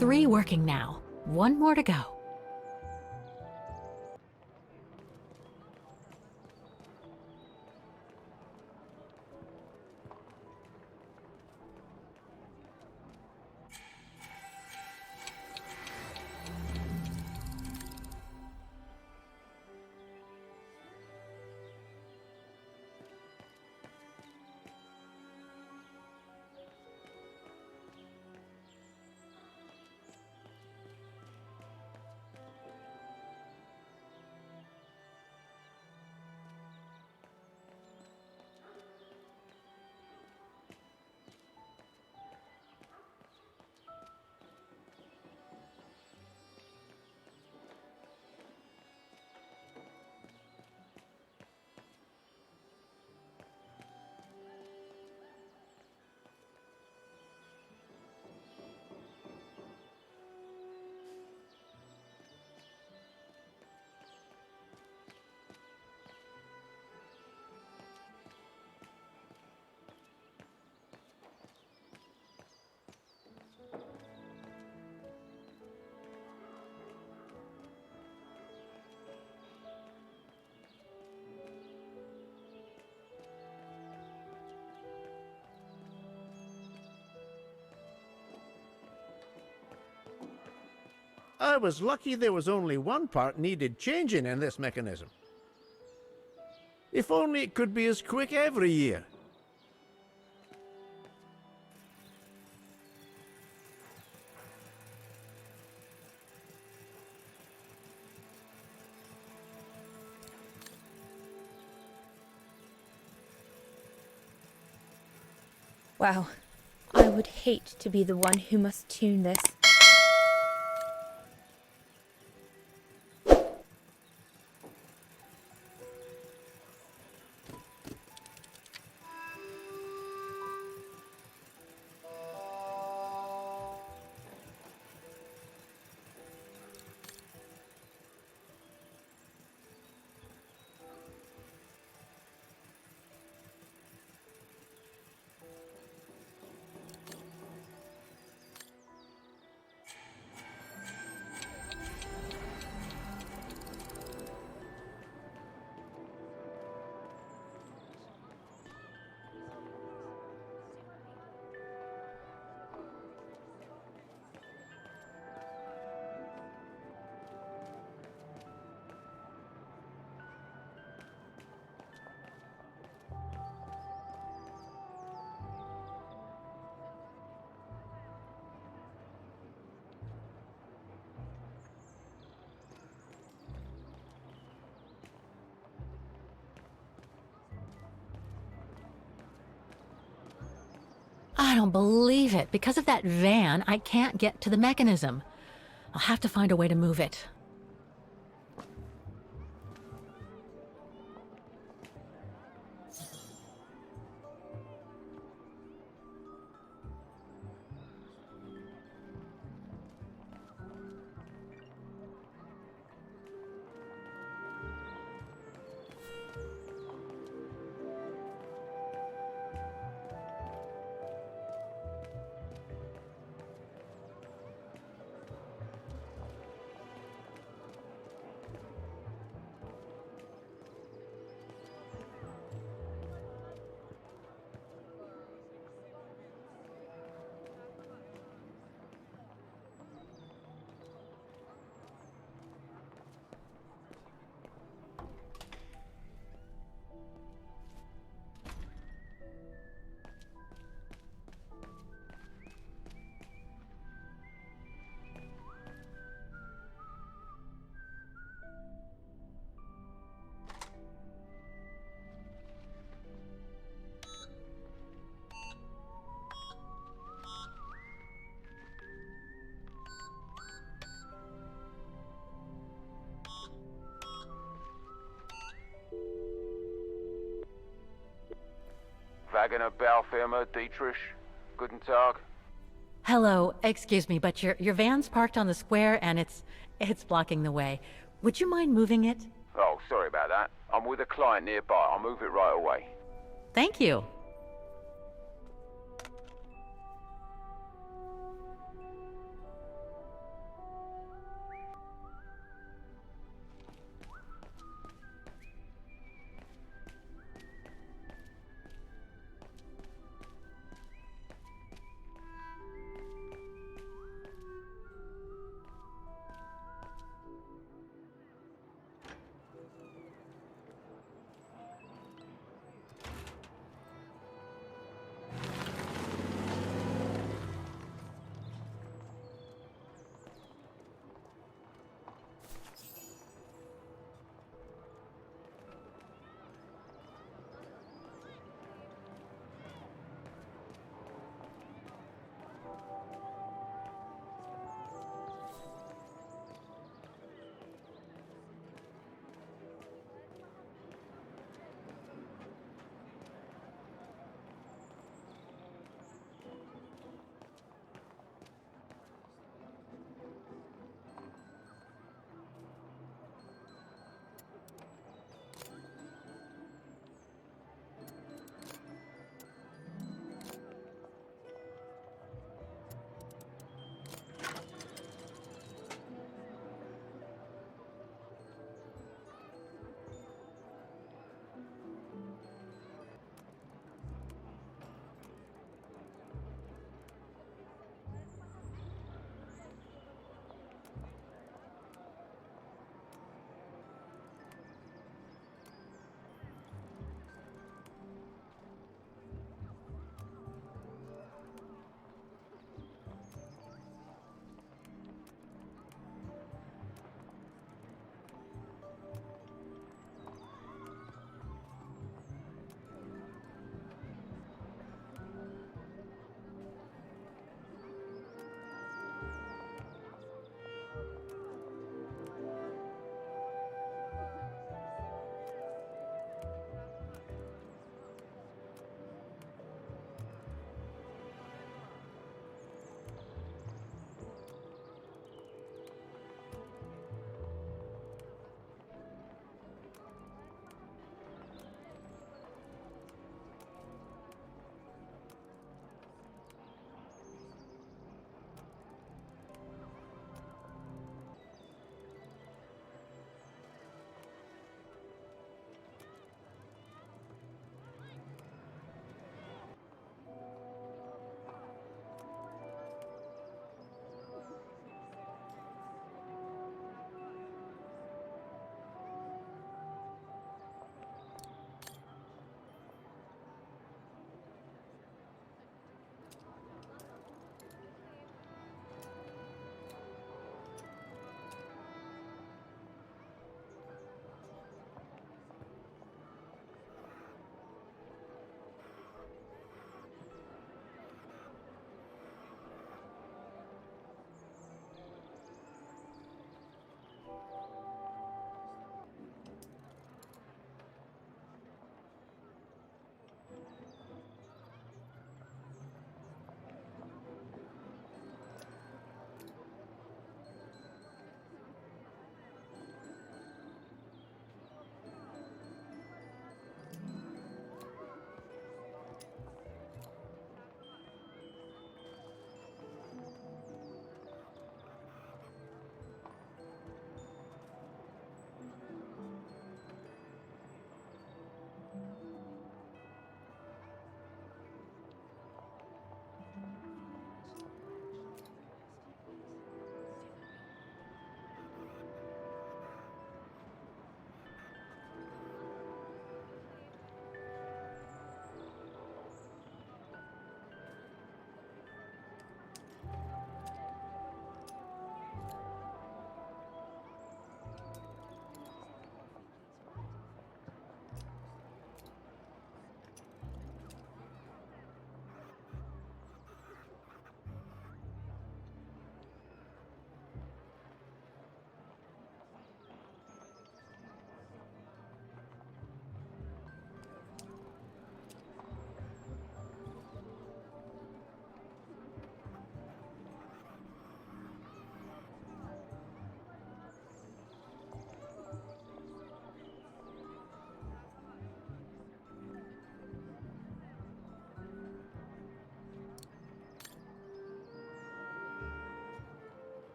3 working now. 1 more to go. I was lucky there was only one part needed changing in this mechanism. If only it could be as quick every year. Wow, I would hate to be the one who must tune this. I don't believe it. Because of that van, I can't get to the mechanism. I'll have to find a way to move it. Vaghen Baufirma, Dietrich. Guten Tag. Hello, excuse me, but your van's parked on the square and it's blocking the way. Would you mind moving it? Oh, sorry about that. I'm with a client nearby. I'll move it right away. Thank you.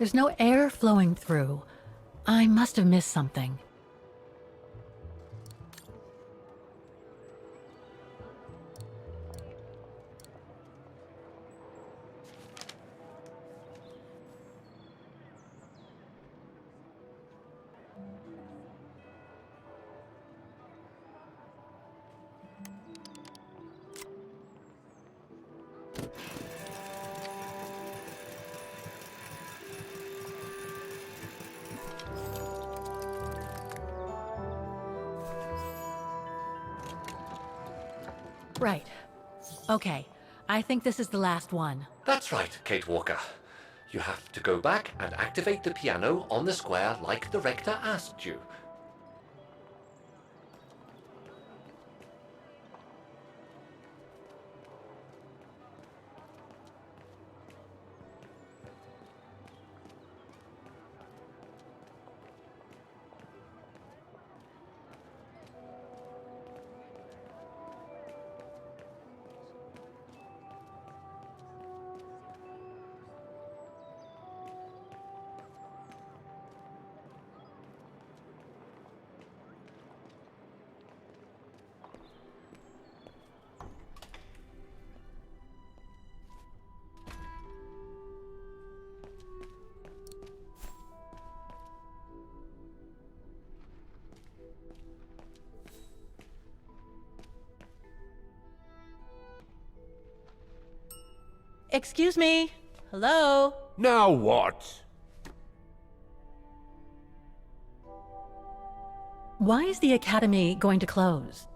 There's no air flowing through. I must have missed something. Right. Okay. I think this is the last one. That's right, Kate Walker. You have to go back and activate the piano on the square like the rector asked you. Excuse me? Hello? Now what? Why is the Academy going to close?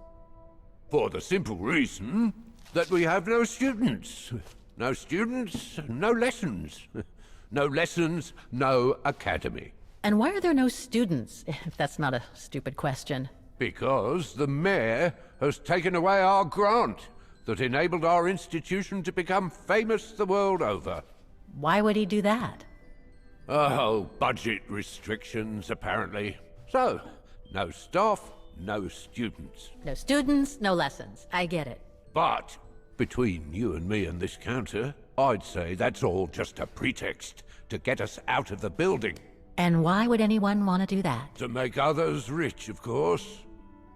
For the simple reason that we have no students. No students, no lessons. No lessons, no academy. And why are there no students, if that's not a stupid question? Because the mayor has taken away our grant that enabled our institution to become famous the world over. Why would he do that? Oh, budget restrictions, apparently. So, no staff, no students. No students, no lessons. I get it. But, between you and me and this counter, I'd say that's all just a pretext to get us out of the building. And why would anyone want to do that? To make others rich, of course.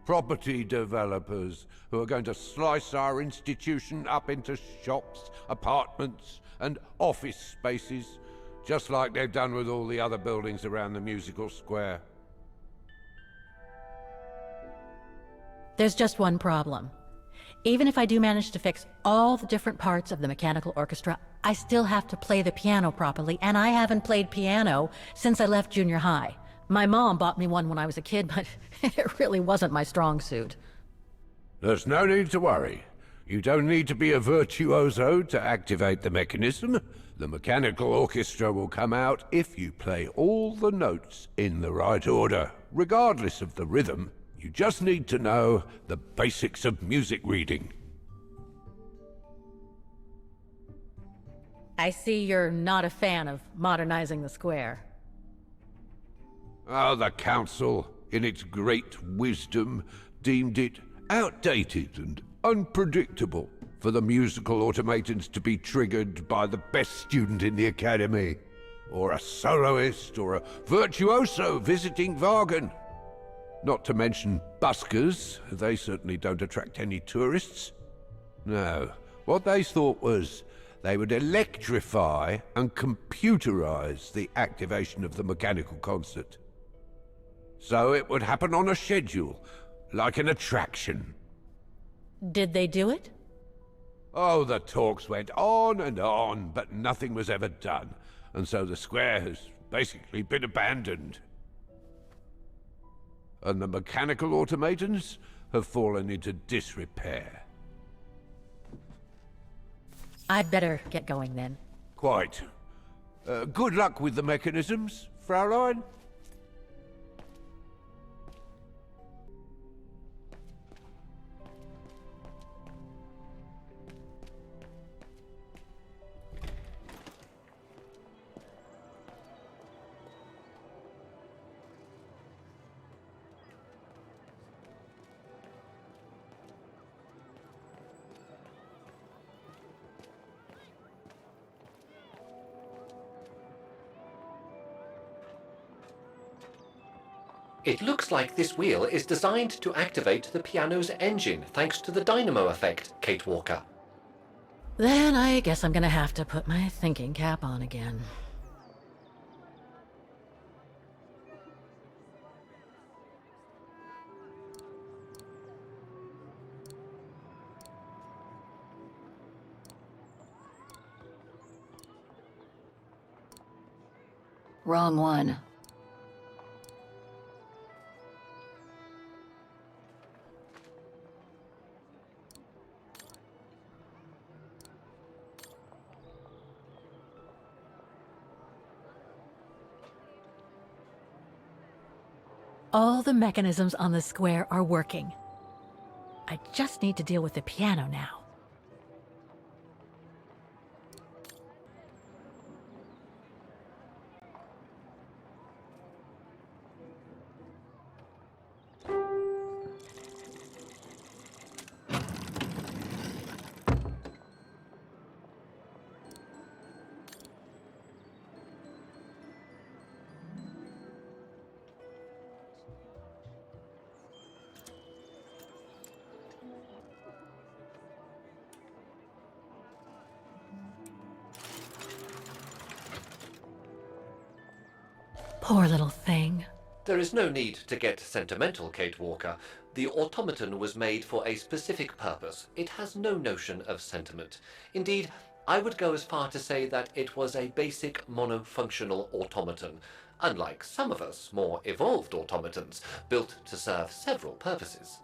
Property developers who are going to slice our institution up into shops, apartments, and office spaces, just like they've done with all the other buildings around the musical square. There's just one problem. Even if I do manage to fix all the different parts of the mechanical orchestra, I still have to play the piano properly, and I haven't played piano since I left junior high. My mom bought me one when I was a kid, but it really wasn't my strong suit. There's no need to worry. You don't need to be a virtuoso to activate the mechanism. The mechanical orchestra will come out if you play all the notes in the right order, regardless of the rhythm. You just need to know the basics of music reading. I see you're not a fan of modernizing the square. Oh, the council, in its great wisdom, deemed it outdated and unpredictable for the musical automatons to be triggered by the best student in the academy, or a soloist, or a virtuoso visiting Vaghen. Not to mention buskers, they certainly don't attract any tourists. No, what they thought was they would electrify and computerize the activation of the mechanical concert. So it would happen on a schedule, like an attraction. Did they do it? Oh, the talks went on, but nothing was ever done, and so the square has basically been abandoned. And the mechanical automatons have fallen into disrepair. I'd better get going then. Quite. Good luck with the mechanisms, Fraulein. It looks like this wheel is designed to activate the piano's engine thanks to the dynamo effect, Kate Walker. Then I guess I'm gonna have to put my thinking cap on again. Wrong one. All the mechanisms on the square are working. I just need to deal with the piano now. Poor little thing. There is no need to get sentimental, Kate Walker. The automaton was made for a specific purpose. It has no notion of sentiment. Indeed, I would go as far to say that it was a basic monofunctional automaton, unlike some of us more evolved automatons, built to serve several purposes.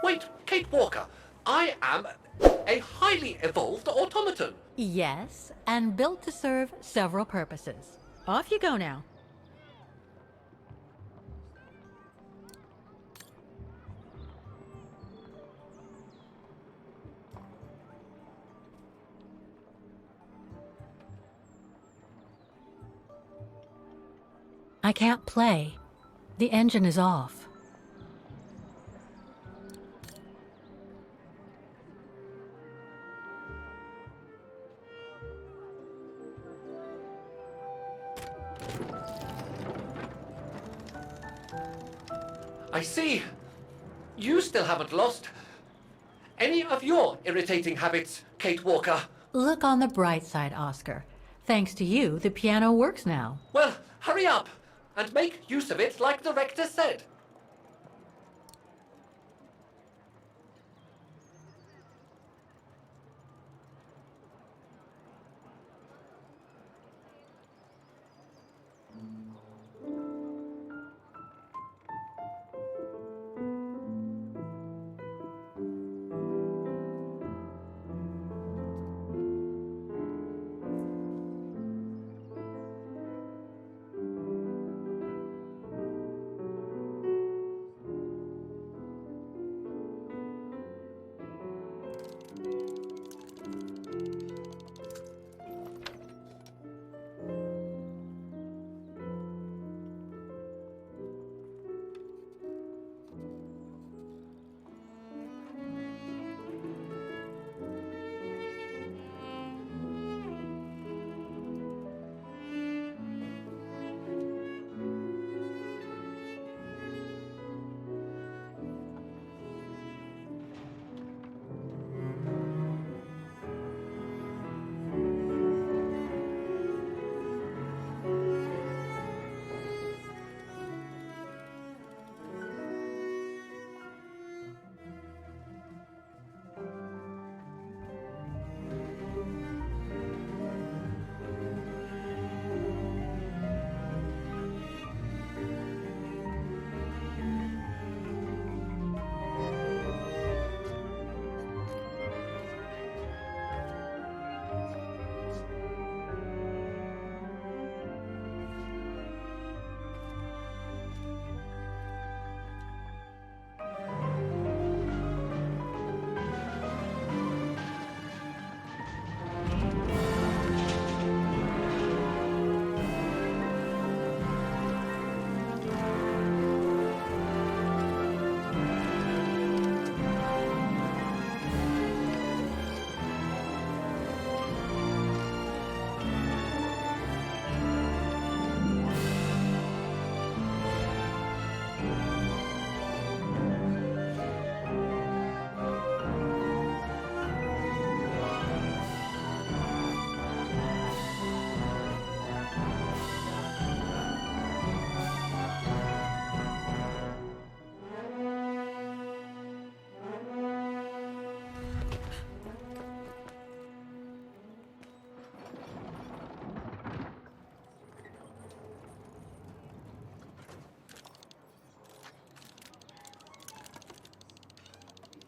Wait, Kate Walker, I am a highly evolved automaton. Yes, and built to serve several purposes. Off you go now. I can't play. The engine is off. I see. You still haven't lost any of your irritating habits, Kate Walker. Look on the bright side, Oscar. Thanks to you, the piano works now. Well, hurry up and make use of it like the rector said.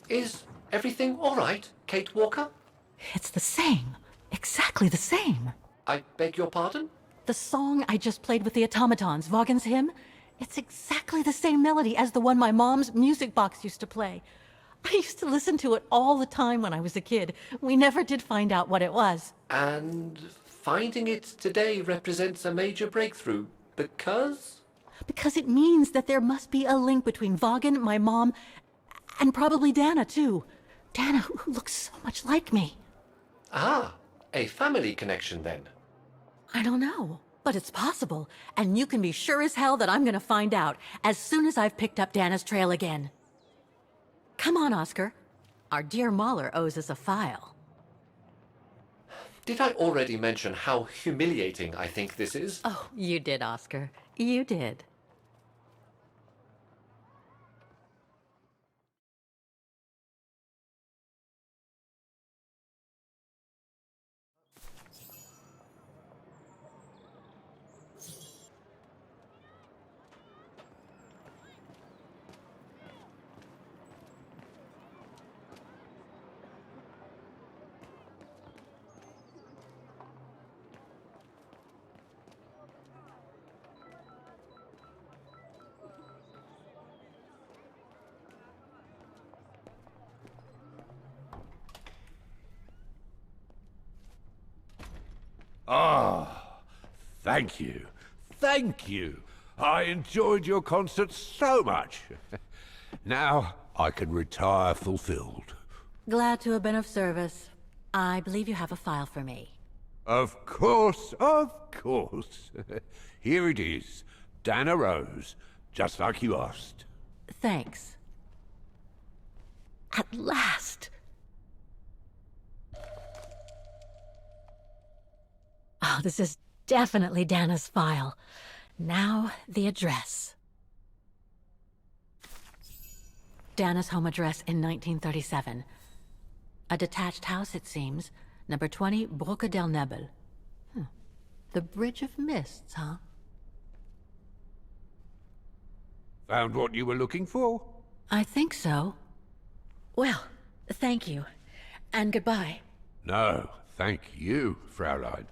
Is everything all right, Kate Walker? It's the same. Exactly the same. I beg your pardon? The song I just played with the automatons, Vaghen's hymn, it's exactly the same melody as the one my mom's music box used to play. I used to listen to it all the time when I was a kid. We never did find out what it was. And finding it today represents a major breakthrough, because? Because it means that there must be a link between Vaghen, my mom, and probably Dana, too. Dana, who looks so much like me. Ah, a family connection then. I don't know, but it's possible. And you can be sure as hell that I'm gonna find out as soon as I've picked up Dana's trail again. Come on, Oscar. Our dear Mahler owes us a file. Did I already mention how humiliating I think this is? Oh, you did, Oscar. You did. Ah, thank you. Thank you. I enjoyed your concert so much. Now I can retire fulfilled. Glad to have been of service. I believe you have a file for me. Of course, of course. Here it is. Dana Roze, just like you asked. Thanks. At last! Oh, this is definitely Dana's file. Now, the address. Dana's home address in 1937. A detached house, it seems. Number 20, Brücke der Nebel. The Bridge of Mists, huh? Found what you were looking for? I think so. Well, thank you. And goodbye. No, thank you, Fraulein.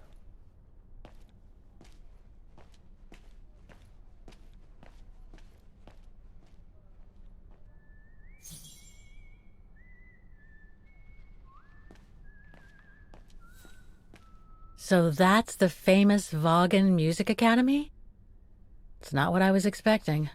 So that's the famous Vaghen Music Academy? It's not what I was expecting.